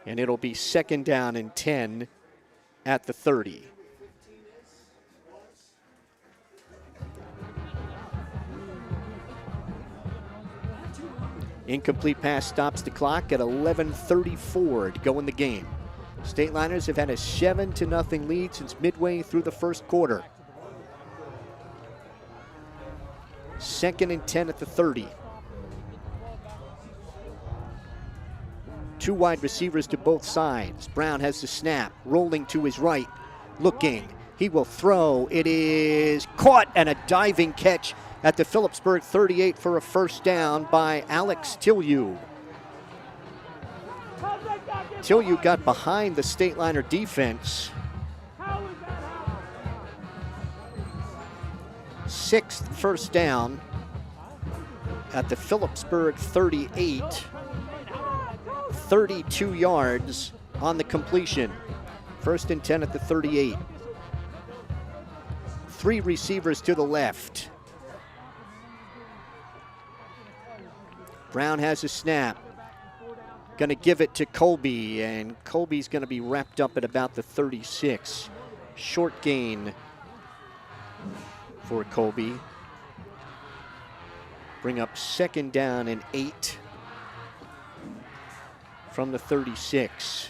and it'll be second down and 10 at the 30. Incomplete pass stops the clock at 11:34 to go in the game. Stateliners have had a 7-0 lead since midway through the first quarter. 2nd and 10 at the 30. 2 wide receivers to both sides. Brown has the snap, rolling to his right, looking. He will throw. It is caught, and a diving catch at the Phillipsburg 38 for a first down by Alex Tillieu. Tillieu got behind the Stateliner defense. 6th first down at the Phillipsburg 38. 32 yards on the completion. 1st and 10 at the 38. 3 receivers to the left. Brown has a snap. Going to give it to Colby, and Colby's going to be wrapped up at about the 36. Short gain for Colby. Bring up 2nd down and 8 from the 36.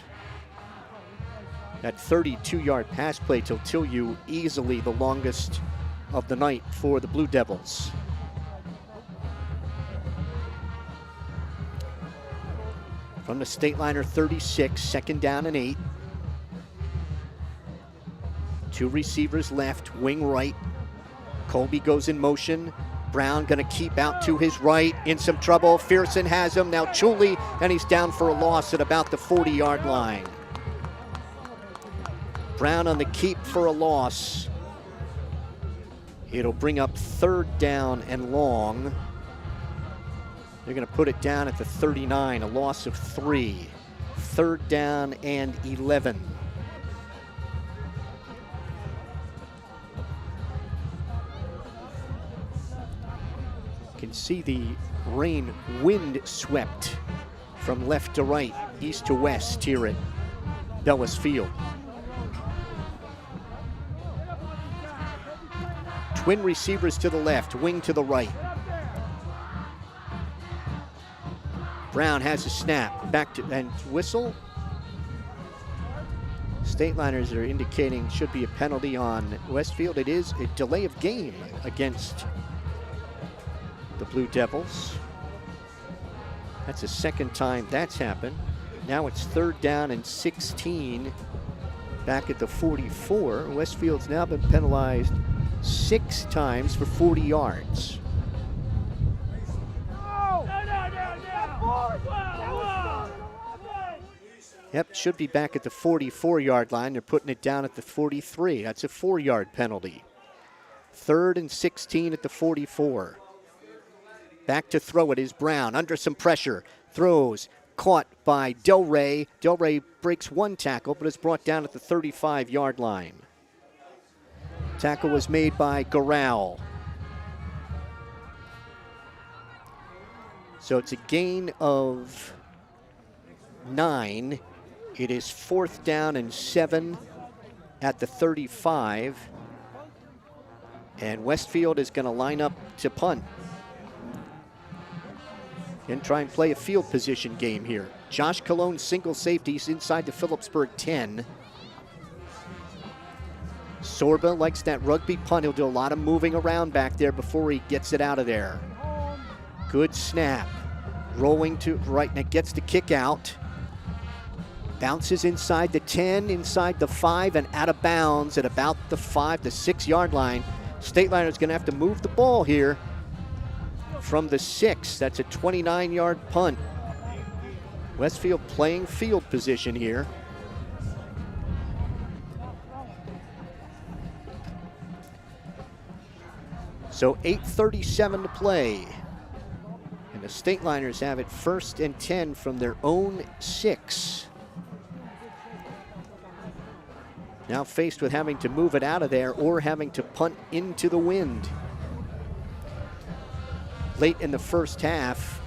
That 32-yard pass play to Tillieu, easily the longest of the night for the Blue Devils. From the Stateliner 36, 2nd down and 8. 2 receivers left, wing right. Colby goes in motion. Brown going to keep out to his right, in some trouble. Fearson has him, now Chuli, and he's down for a loss at about the 40-yard line. Brown on the keep for a loss. It'll bring up 3rd down and long. They're going to put it down at the 39, a loss of 3. 3rd down and 11. You can see the rain wind swept from left to right, east to west here at Bellis Field. Twin receivers to the left, wing to the right. Brown has a snap, back to, and whistle. Stateliners are indicating should be a penalty on Westfield. It is a delay of game against the Blue Devils. That's the 2nd time that's happened. Now it's 3rd down and 16 back at the 44. Westfield's now been penalized 6 times for 40 yards. Yep, should be back at the 44-yard line. They're putting it down at the 43. That's a 4-yard penalty. 3rd and 16 at the 44. Back to throw it is Brown, under some pressure. Throws, caught by Del Rey. Del Rey breaks 1 tackle, but is brought down at the 35-yard line. Tackle was made by Garral. So it's a gain of 9. It is 4th down and 7 at the 35. And Westfield is going to line up to punt. And try and play a field position game here. Josh Colon, single safeties inside the Phillipsburg 10. Sorba likes that rugby punt. He'll do a lot of moving around back there before he gets it out of there. Good snap. Rolling to right, and it gets the kick out. Bounces inside the 10, inside the 5, and out of bounds at about the 5 to 6 yard line. Stateliner's going to have to move the ball here from the 6. That's a 29-yard punt. Westfield playing field position here. So 8:37 to play. And the Stateliners have it 1st and 10 from their own 6. Now faced with having to move it out of there or having to punt into the wind. Late in the first half,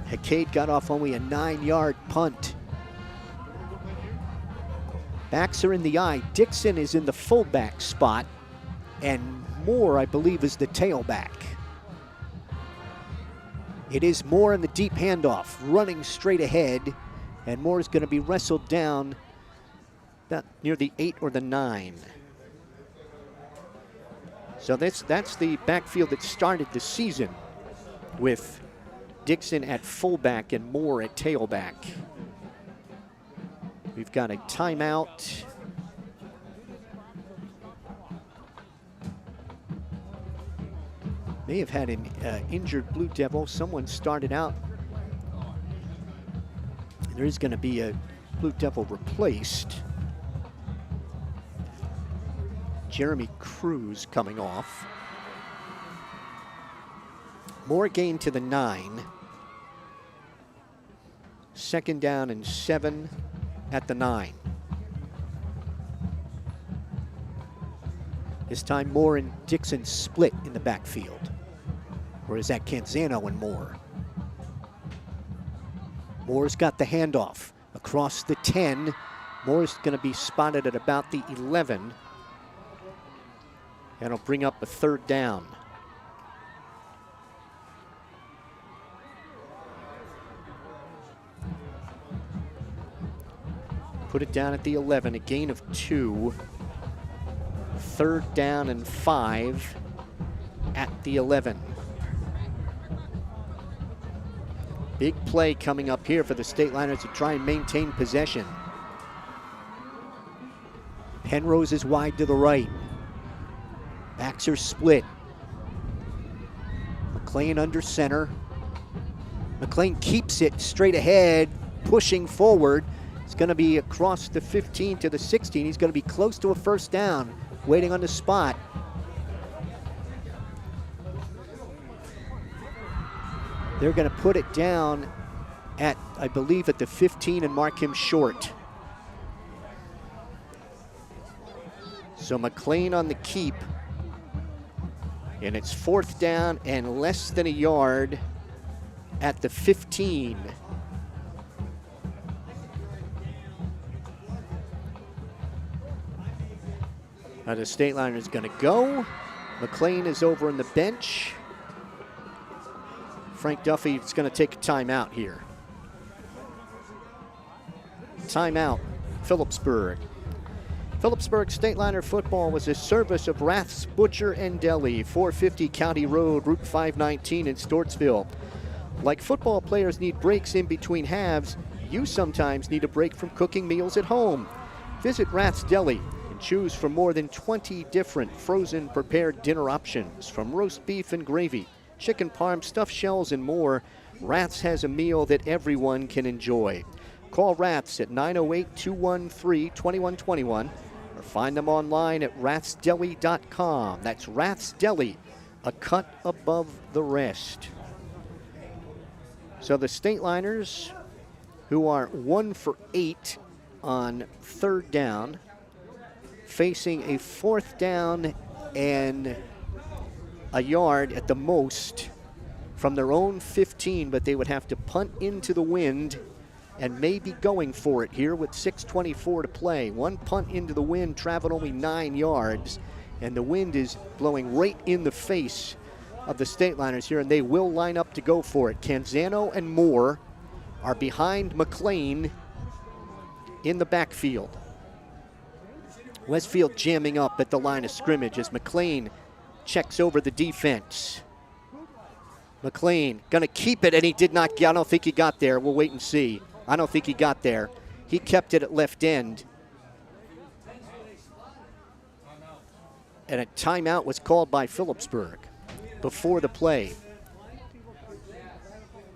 Hackade got off only a 9-yard punt. Backs are in the eye. Dixon is in the fullback spot, and Moore, I believe, is the tailback. It is Moore in the deep handoff, running straight ahead, And Moore is going to be wrestled down about near the 8 or the 9. So that's the backfield that started the season with Dixon at fullback and Moore at tailback. We've got a timeout. May have had an injured Blue Devil. Someone started out. There is going to be a Blue Devil replaced. Jeremy Cruz coming off. Moore gain to the 9. 2nd down and 7 at the 9. This time Moore and Dixon split in the backfield. Or is that Canzano and Moore? Moore's got the handoff across the 10. Moore's going to be spotted at about the 11. And it'll bring up a 3rd down. Put it down at the 11, a gain of 2. 3rd down and 5 at the 11. Big play coming up here for the Stateliners to try and maintain possession. Penrose is wide to the right. Backs are split. McLean under center. McLean keeps it straight ahead, pushing forward. It's going to be across the 15 to the 16. He's going to be close to a 1st down, waiting on the spot. They're going to put it down at, I believe, at the 15 and mark him short. So McLean on the keep. And it's 4th down and less than a yard at the 15. Now the Stateliner is going to go. McLean is over on the bench. Frank Duffy is going to take a timeout here. Timeout, Phillipsburg. Phillipsburg Stateliner football was a service of Rath's Butcher and Deli, 450 County Road, Route 519 in Stortsville. Like football players need breaks in between halves, you sometimes need a break from cooking meals at home. Visit Rath's Deli and choose from more than 20 different frozen prepared dinner options, from roast beef and gravy, chicken parm, stuffed shells, and more. Rath's has a meal that everyone can enjoy. Call Rath's at 908-213-2121 or find them online at rathsdeli.com. That's Rath's Deli, a cut above the rest. So the Stateliners, who are 1 for 8 on 3rd down, facing a 4th down and a yard at the most from their own 15, but they would have to punt into the wind and may be going for it here with 6:24 to play. One punt into the wind, traveled only 9 yards, and the wind is blowing right in the face of the Stateliners here, and they will line up to go for it. Canzano and Moore are behind McLean in the backfield. Westfield jamming up at the line of scrimmage as McLean checks over the defense. McLean gonna keep it, and he did not. I don't think he got there. We'll wait and see. I don't think he got there. He kept it at left end. And a timeout was called by Phillipsburg before the play.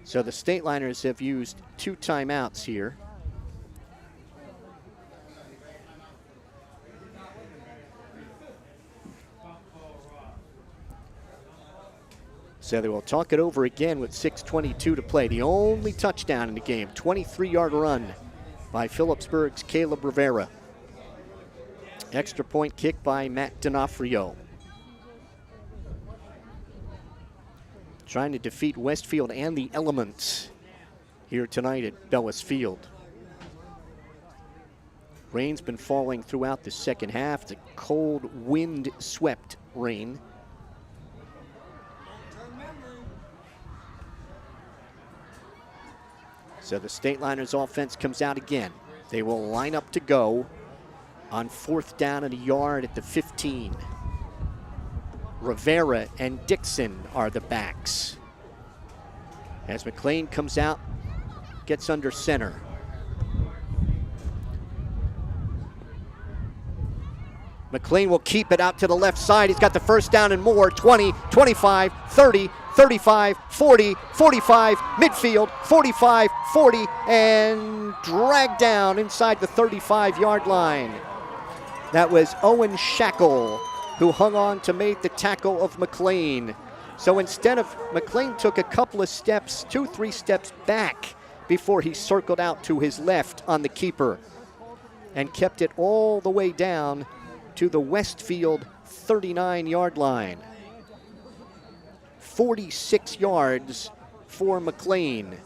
So the Stateliners have used 2 timeouts here. So they will talk it over again with 6:22 to play. The only touchdown in the game, 23-yard run by Phillipsburg's Caleb Rivera. Extra point kick by Matt D'Onofrio. Trying to defeat Westfield and the Elements here tonight at Bellis Field. Rain's been falling throughout the second half. It's a cold, wind-swept rain. So the Stateliners offense comes out again. They will line up to go on 4th down and a yard at the 15. Rivera and Dixon are the backs. As McLean comes out, gets under center. McLean will keep it out to the left side. He's got the first down and more. 20, 25, 30, 35, 40, 45, midfield, 45, 40, and dragged down inside the 35-yard line. That was Owen Shackle who hung on to make the tackle of McLean. So instead of, McLean took a couple of steps, 2-3 steps back before he circled out to his left on the keeper and kept it all the way down to the Westfield 39-yard line. 46 yards for McLean.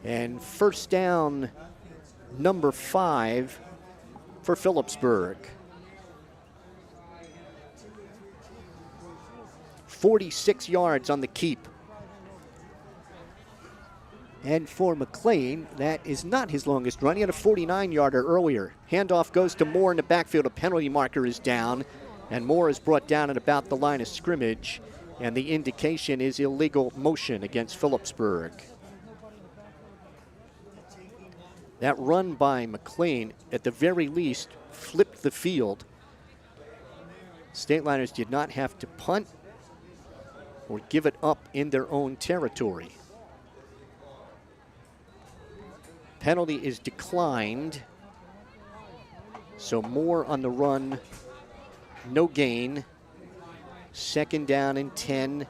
And first down, number 5 for Phillipsburg. 46 yards on the keep. And for McLean, that is not his longest run. He had a 49-yarder earlier. Handoff goes to Moore in the backfield. A penalty marker is down, and Moore is brought down at about the line of scrimmage, and the indication is illegal motion against Phillipsburg. That run by McLean, at the very least, flipped the field. Stateliners did not have to punt or give it up in their own territory. Penalty is declined. So Moore on the run, no gain. Second down and 10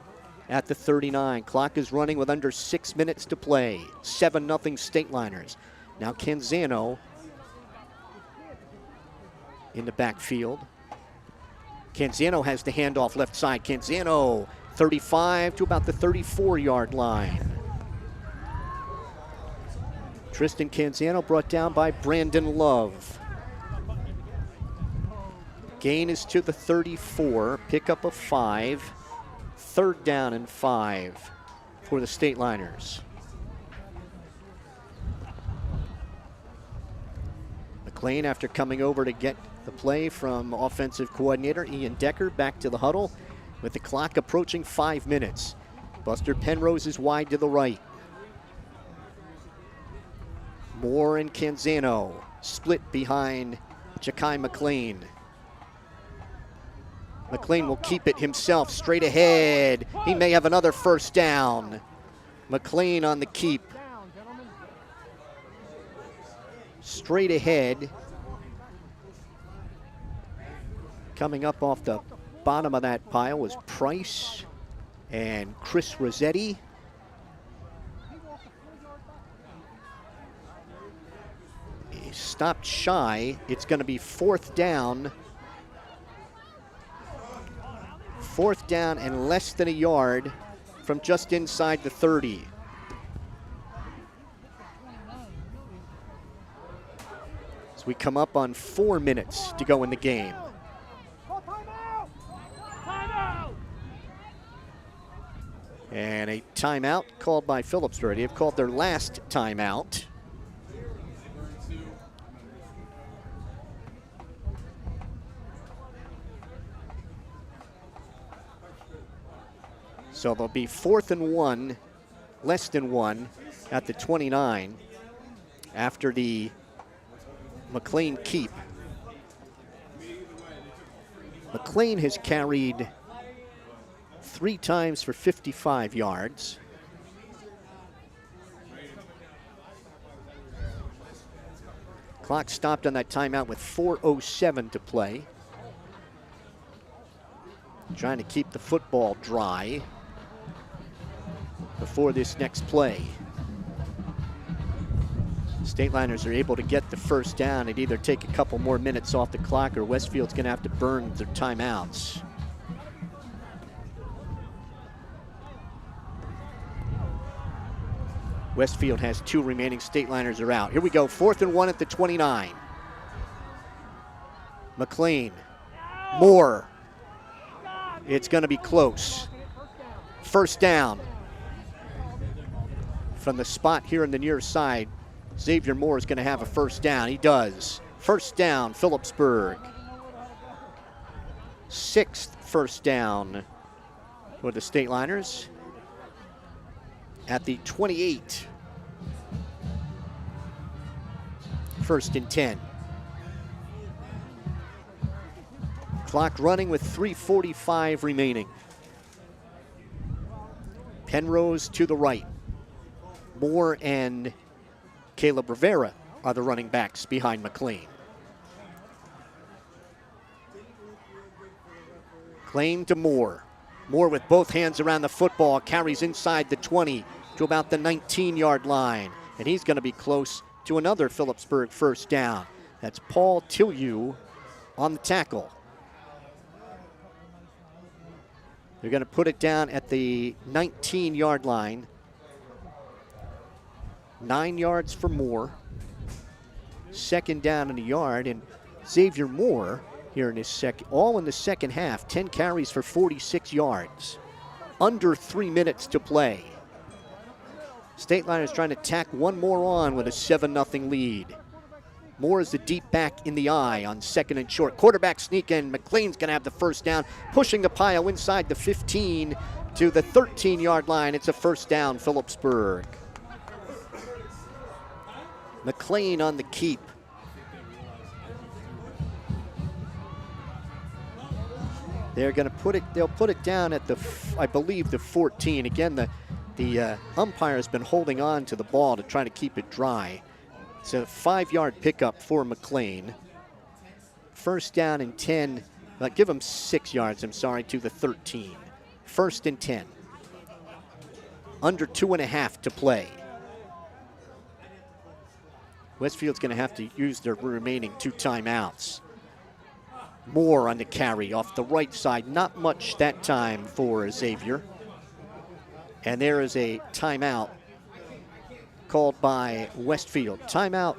at the 39. Clock is running with under 6 minutes to play. 7-0 Stateliners. Now Canzano in the backfield. Canzano has the handoff left side. Canzano 35 to about the 34-yard line. Tristan Canzano brought down by Brandon Love. Gain is to the 34, pickup of 5. 3rd down and 5 for the Stateliners. McLean, after coming over to get the play from offensive coordinator Ian Decker, back to the huddle with the clock approaching 5 minutes. Buster Penrose is wide to the right. Moore and Canzano split behind Ja'Kai McLean. McLean will keep it himself straight ahead. He may have another first down. McLean on the keep. Straight ahead. Coming up off the bottom of that pile was Price and Chris Rossetti. He stopped shy. It's going to be 4th down. 4th down and less than a yard from just inside the 30. So we come up on 4 minutes to go in the game. And a timeout called by Phillipsburg. They have called their last timeout. So there'll be 4th and 1, less than 1 at the 29 after the McLean keep. McLean has carried 3 times for 55 yards. Clock stopped on that timeout with 4:07 to play. Trying to keep the football dry before this next play. Stateliners are able to get the first down and either take a couple more minutes off the clock or Westfield's going to have to burn their timeouts. Westfield has 2 remaining. Stateliners are out. Here we go, 4th and 1 at the 29. McLean, Moore. It's going to be close. First down. from the spot here in the near side, Xavier Moore is going to have a first down. He does. First down, Phillipsburg. 6th first down for the Stateliners at the 28. 1st and 10. Clock running with 3:45 remaining. Penrose to the right. Moore and Caleb Rivera are the running backs behind McLean. McLean to Moore. Moore with both hands around the football, carries inside the 20 to about the 19-yard line. And he's going to be close to another Phillipsburg first down. That's Paul Tillieu on the tackle. They're going to put it down at the 19-yard line. 9 yards for Moore. 2nd down and a yard. And Xavier Moore here in his all in the second half. 10 carries for 46 yards. Under 3 minutes to play. Stateliners trying to tack one more on with a 7-0 lead. Moore is the deep back in the eye on 2nd and short. Quarterback sneak in. McLean's going to have the first down, pushing the pile inside the 15 to the 13-yard line. It's a first down, Phillipsburg. McLean on the keep. They're going to they'll put it down at I believe the 14. Again, the umpire has been holding on to the ball to try to keep it dry. It's a 5-yard pickup for McLean. First down and 10, give him 6 yards, I'm sorry, to the 13. 1st and 10. Under 2.5 to play. Westfield's going to have to use their remaining 2 timeouts. Moore on the carry off the right side. Not much that time for Xavier. And there is a timeout called by Westfield. Timeout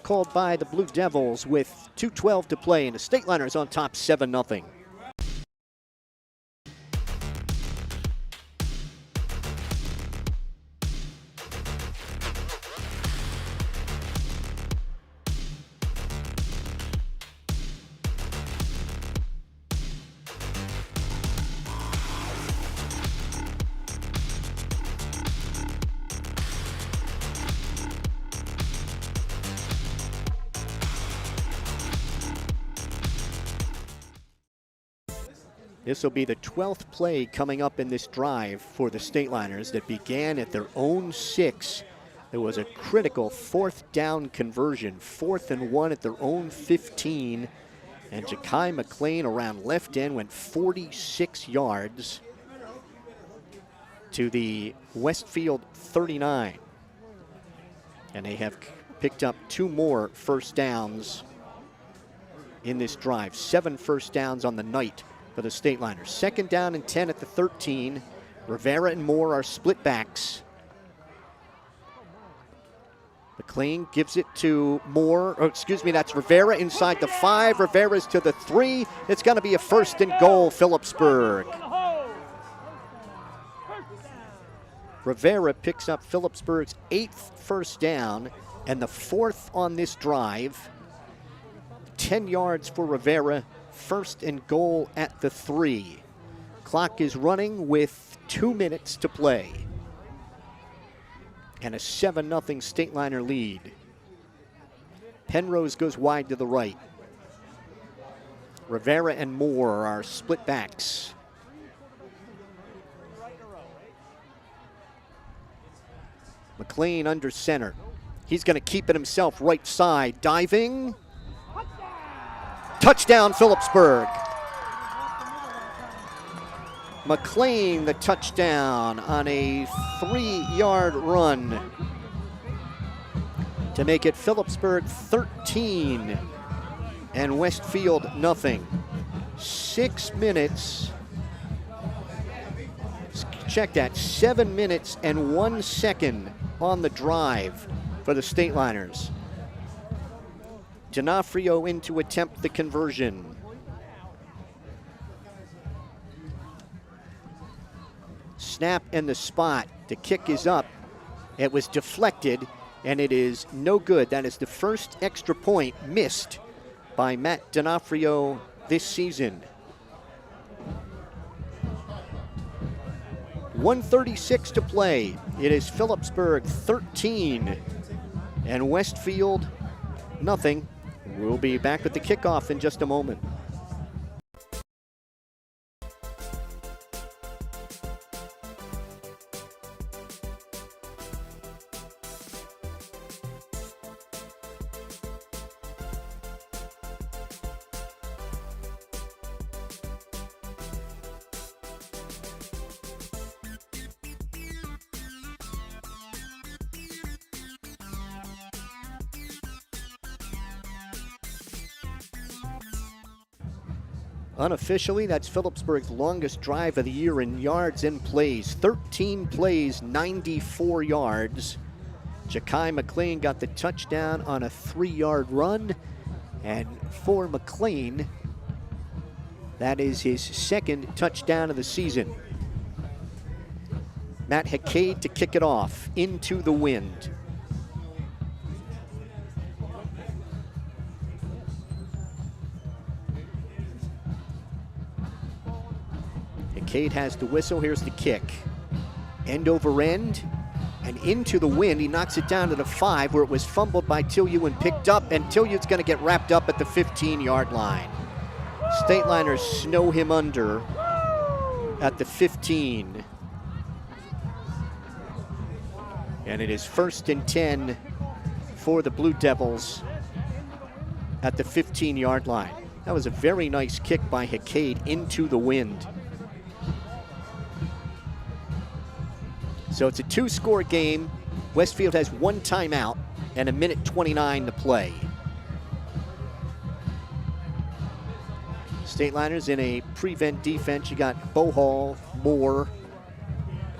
called by the Blue Devils with 2:12 to play, and the Stateliners on top 7-0. This will be the 12th play coming up in this drive for the Stateliners that began at their own 6. There was a critical 4th down conversion, 4th and 1 at their own 15. And Ja'Kai McLean around left end went 46 yards to the Westfield 39. And they have picked up 2 more first downs in this drive. 7 first downs on the night for the Stateliners. 2nd down and 10 at the 13. Rivera and Moore are split backs. McLean gives it to Moore. Oh, excuse me, that's Rivera inside the 5. Rivera's to the 3. It's going to be a 1st and goal, Phillipsburg. Rivera picks up Phillipsburg's 8th first down and the 4th on this drive. 10 yards for Rivera. 1st and goal at the 3. Clock is running with 2 minutes to play. And a 7-0 Stateliner lead. Penrose goes wide to the right. Rivera and Moore are split backs. McLean under center. He's going to keep it himself right side. Diving. Touchdown, Phillipsburg. McLean, the touchdown on a 3-yard run to make it Phillipsburg 13 and Westfield nothing. 6 minutes. Check that, 7 minutes and 1 second on the drive for the Stateliners. D'Onofrio in to attempt the conversion. Snap and the spot. The kick is up It was deflected, and it is no good. That is the first extra point missed by Matt D'Onofrio this season. 1:36 to play. It is Phillipsburg 13 and Westfield nothing. We'll be back with the kickoff in just a moment. Unofficially, that's Phillipsburg's longest drive of the year in yards and plays. 13 plays, 94 yards. Ja'Kai McLean got the touchdown on a 3-yard run. And for McLean, that is his second touchdown of the season. Matt Hackade to kick it off into the wind. Hackade has the whistle. Here's the kick. End over end and into the wind. He knocks it down to the 5 where it was fumbled by Tillieu and picked up, and Tillieu's going to get wrapped up at the 15-yard line. Stateliners snow him under at the 15. And it is 1st and 10 for the Blue Devils at the 15-yard line. That was a very nice kick by Hackade into the wind. So it's a 2-score game. Westfield has 1 timeout and 1:29 to play. Stateliners in a prevent defense. You got Bohall, Moore,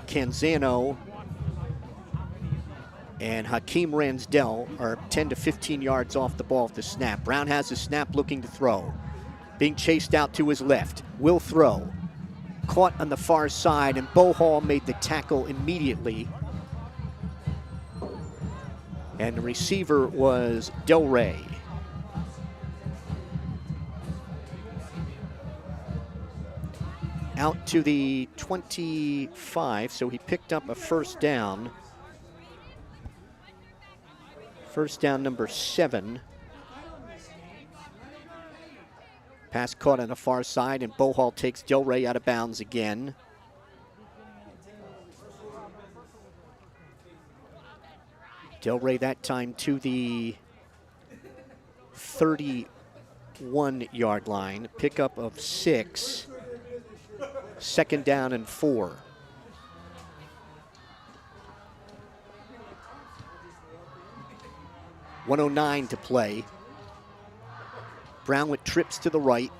Canzano, and Hakeem Ransdell are 10 to 15 yards off the ball at the snap. Brown has the snap, looking to throw. Being chased out to his left. Will throw. Caught on the far side, and Bohall made the tackle immediately. And the receiver was Del Rey. Out to the 25, so he picked up a first down. First down number 7. Pass caught on the far side, and Bohall takes Del Rey out of bounds again. Del Rey that time to the 31-yard line. Pickup of 6. 2nd down and 4. .109 to play. Brown with trips to the right.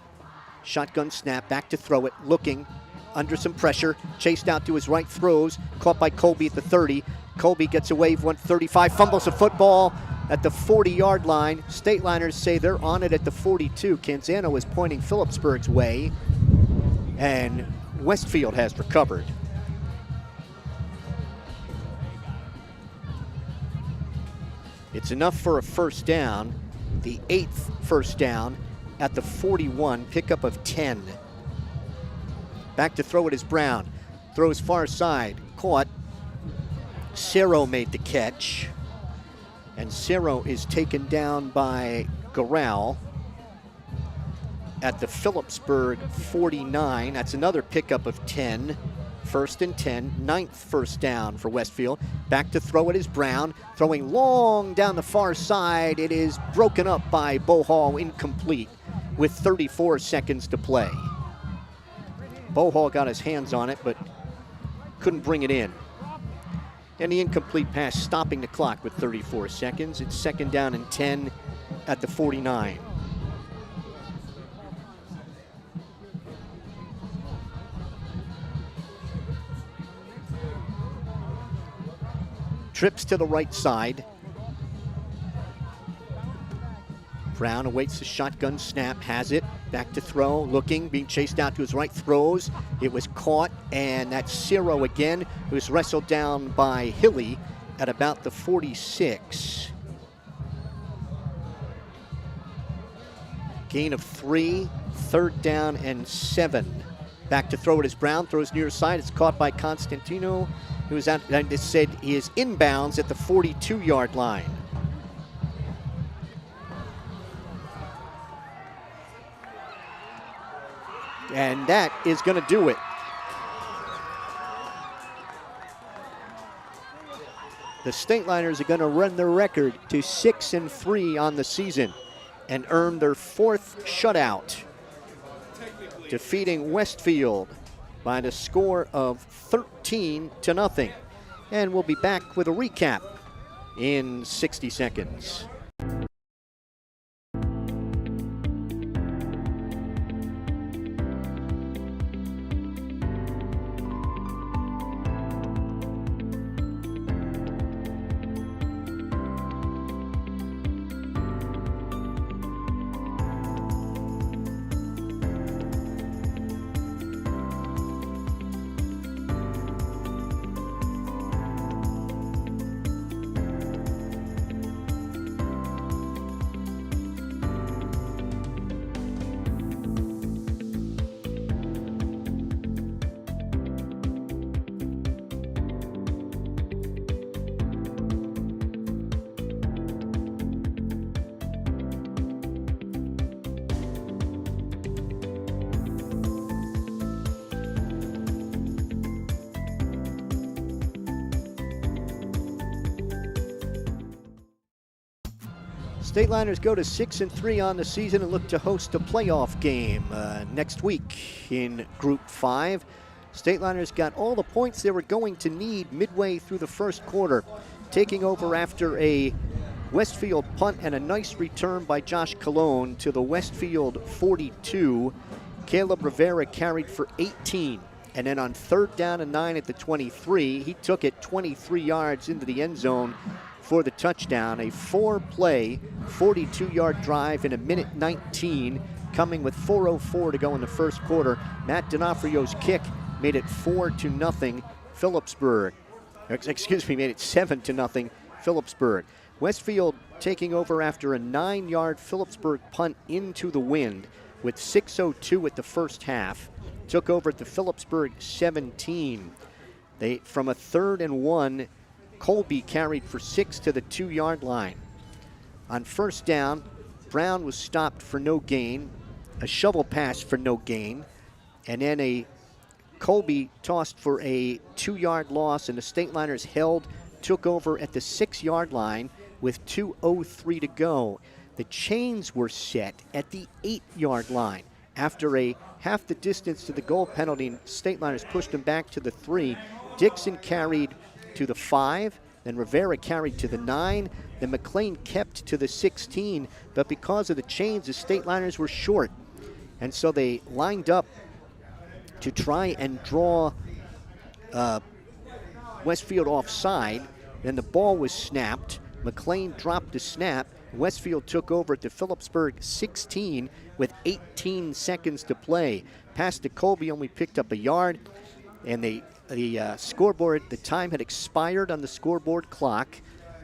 Shotgun snap, back to throw it, looking, under some pressure, chased out to his right, throws, caught by Colby at the 30. Colby gets away, 135, fumbles the football at the 40-yard line. Stateliners say they're on it at the 42. Canzano is pointing Phillipsburg's way, and Westfield has recovered. It's enough for a first down. The 8th first down at the 41, pickup of 10. Back to throw it is Brown. Throws far side, caught. Cerro made the catch. And Cerro is taken down by Garral at the Phillipsburg 49. That's another pickup of 10. 1st and 10, 9th first down for Westfield. Back to throw it is Brown, throwing long down the far side. It is broken up by Bohall, incomplete, with 34 seconds to play. Bohall got his hands on it, but couldn't bring it in. And the incomplete pass stopping the clock with 34 seconds. It's 2nd down and 10 at the 49. Trips to the right side. Brown awaits the shotgun snap, has it. Back to throw, looking, being chased out to his right, throws. It was caught, and that's Cerro again, who's wrestled down by Hilly at about the 46. Gain of 3, 3rd down and 7. Back to throw it is Brown, throws near side. It's caught by Constantino, who is out, and it said he is inbounds at the 42-yard line. And that is going to do it. The Stateliners are going to run their record to 6-3 on the season and earn their 4th shutout, defeating Westfield by the score of 13-0. And we'll be back with a recap in 60 seconds. Stateliners go to 6-3 on the season and look to host a playoff game next week in Group 5. Stateliners got all the points they were going to need midway through the first quarter, taking over after a Westfield punt and a nice return by Josh Colon to the Westfield 42. Caleb Rivera carried for 18. And then on 3rd down and 9 at the 23, he took it 23 yards into the end zone for the touchdown. A 4-play, 42-yard drive in 1:19, coming with 4:04 to go in the first quarter. Matt D'Onofrio's kick made it 4-0 Phillipsburg. Excuse me, made it 7-0 Phillipsburg. Westfield taking over after a 9-yard Phillipsburg punt into the wind with 6:02 at the first half. Took over at the Phillipsburg 17. They, from a 3rd and 1, Colby carried for 6 to the 2-yard line. On 1st down, Brown was stopped for no gain, a shovel pass for no gain, and then a Colby tossed for a 2-yard loss, and the Stateliners took over at the 6-yard line with 2:03 to go. The chains were set at the 8-yard line. After a half the distance to the goal penalty, Stateliners pushed them back to the 3. Dixon carried to the 5, then Rivera carried to the 9, then McLean kept to the 16, but because of the chains, the Stateliners were short. And so they lined up to try and draw Westfield offside. Then the ball was snapped. McLean dropped the snap. Westfield took over at the Phillipsburg 16 with 18 seconds to play. Pass to Colby only picked up a yard, and the scoreboard, the time had expired on the scoreboard clock.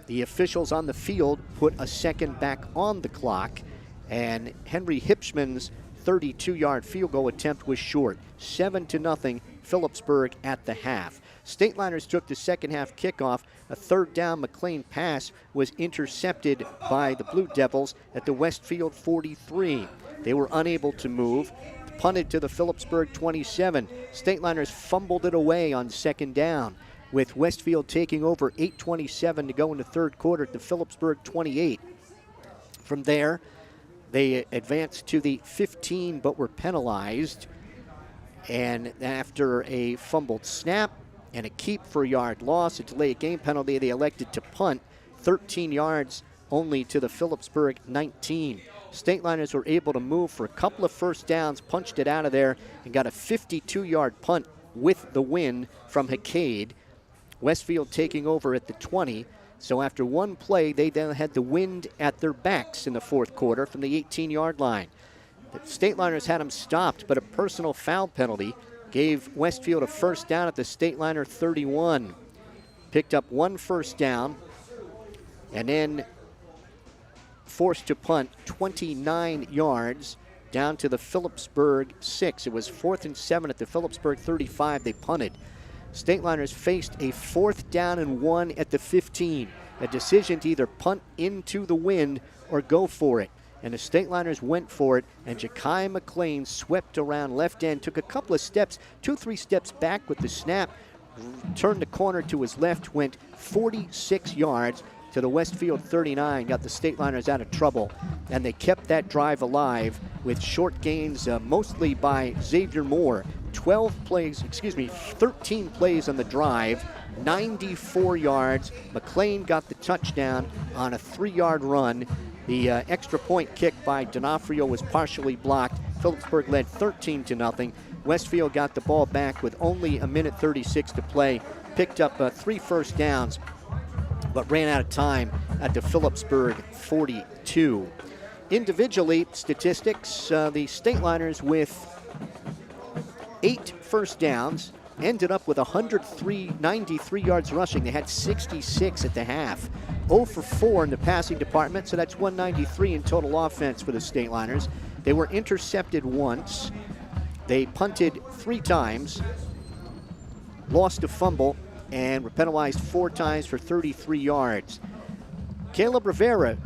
The officials on the field put a second back on the clock, and Henry Hipschman's 32-yard field goal attempt was short. 7-0 Phillipsburg at the half. Stateliners took the second half kickoff. A 3rd down McLean pass was intercepted by the Blue Devils at the Westfield 43. They were unable to move. Punted to the Phillipsburg 27. Stateliners fumbled it away on 2nd down, with Westfield taking over. 8:27 to go in the 3rd quarter at the Phillipsburg 28. From there, they advanced to the 15 but were penalized. And after a fumbled snap and a keep for a yard loss, a delayed game penalty, they elected to punt 13 yards only to the Phillipsburg 19. Stateliners were able to move for a couple of first downs, punched it out of there, and got a 52-yard punt with the win from Hecade. Westfield taking over at the 20. So after one play, they then had the wind at their backs in the 4th quarter from the 18-yard line. The Stateliners had them stopped, but a personal foul penalty gave Westfield a first down at the Stateliner 31. picked up 1 first down, and then forced to punt 29 yards down to the Phillipsburg 6. It was 4th and 7 at the Phillipsburg 35. They punted. Stateliners faced a 4th down and 1 at the 15. A decision to either punt into the wind or go for it. And the Stateliners went for it, and Ja'Kai McLean swept around left end, took a couple of steps, 2-3 steps back with the snap, turned the corner to his left, went 46 yards to the Westfield 39, got the Stateliners out of trouble, and they kept that drive alive with short gains mostly by Xavier Moore. 13 plays on the drive, 94 yards. McLean got the touchdown on a 3-yard run. The extra point kick by D'Onofrio was partially blocked. Phillipsburg led 13-0. Westfield got the ball back with only a minute 36 to play, picked up 3 first downs, but ran out of time at the Phillipsburg 42. Individually, statistics, the Stateliners with 8 first downs, ended up with 93 yards rushing. They had 66 at the half. 0 for 4 in the passing department, so that's 193 in total offense for the Stateliners. They were intercepted once. They punted 3 times, lost a fumble, and were penalized 4 times for 33 yards. Caleb Rivera,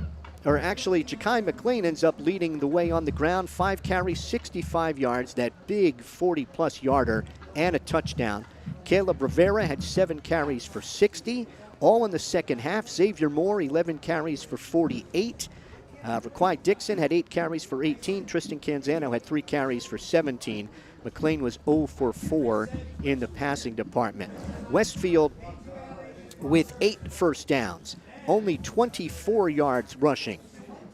or actually Ja'Kai McLean, ends up leading the way on the ground. 5 carries, 65 yards, that big 40-plus yarder, and a touchdown. Caleb Rivera had 7 carries for 60, all in the second half. Xavier Moore, 11 carries for 48. Raquai Dixon had 8 carries for 18. Tristan Canzano had 3 carries for 17. McLean was 0 for 4 in the passing department. Westfield with 8 first downs, only 24 yards rushing.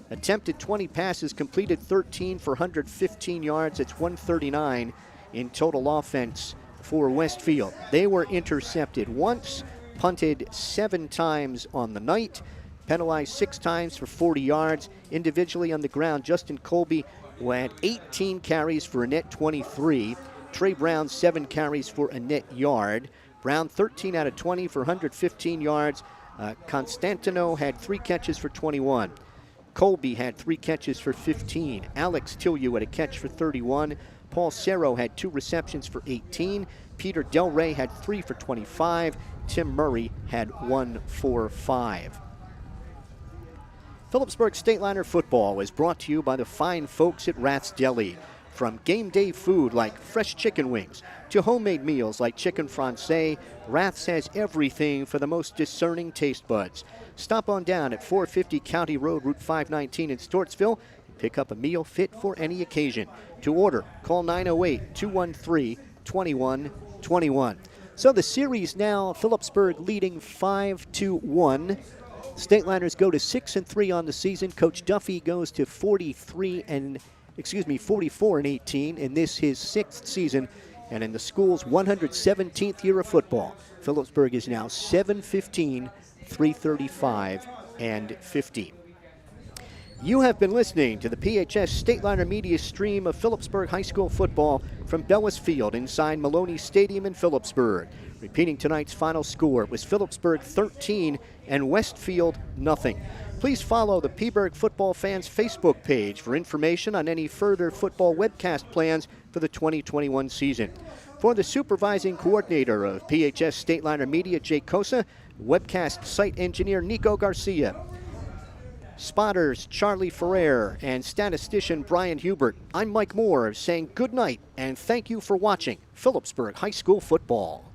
Attempted 20 passes, completed 13 for 115 yards. It's 139 in total offense for Westfield. They were intercepted once, punted 7 times on the night, penalized 6 times for 40 yards. Individually on the ground, Justin Colby had 18 carries for a net 23. Trey Brown, 7 carries for a net yard. Brown, 13 out of 20 for 115 yards. Constantino had 3 catches for 21. Colby had 3 catches for 15. Alex Tillieu had a catch for 31. Paul Cerro had 2 receptions for 18. Peter Del Rey had 3 for 25. Tim Murray had 1 for 5. Phillipsburg Stateliner football is brought to you by the fine folks at Rath's Deli. From game day food like fresh chicken wings to homemade meals like chicken francais, Rath's has everything for the most discerning taste buds. Stop on down at 450 County Road, Route 519 in Stortsville and pick up a meal fit for any occasion. To order, call 908-213-2121. So the series now, Phillipsburg leading 5-1. Stateliners go to 6-3 on the season. Coach Duffy goes to 44-18 in this his 6th season, and in the school's 117th year of football. Phillipsburg is now 7-15, 335-15. You have been listening to the PHS StatelinerMedia stream of Phillipsburg High School football from Bellis Field inside Maloney Stadium in Phillipsburg. Repeating tonight's final score, it was Phillipsburg 13 and Westfield nothing. Please follow the Peaburg Football Fans Facebook page for information on any further football webcast plans for the 2021 season. For the supervising coordinator of PHS StatelinerMedia, Jay Cosa, webcast site engineer Nico Garcia, spotters Charlie Ferrer, and statistician Brian Hubert, I'm Mike Moore saying good night and thank you for watching Phillipsburg High School football.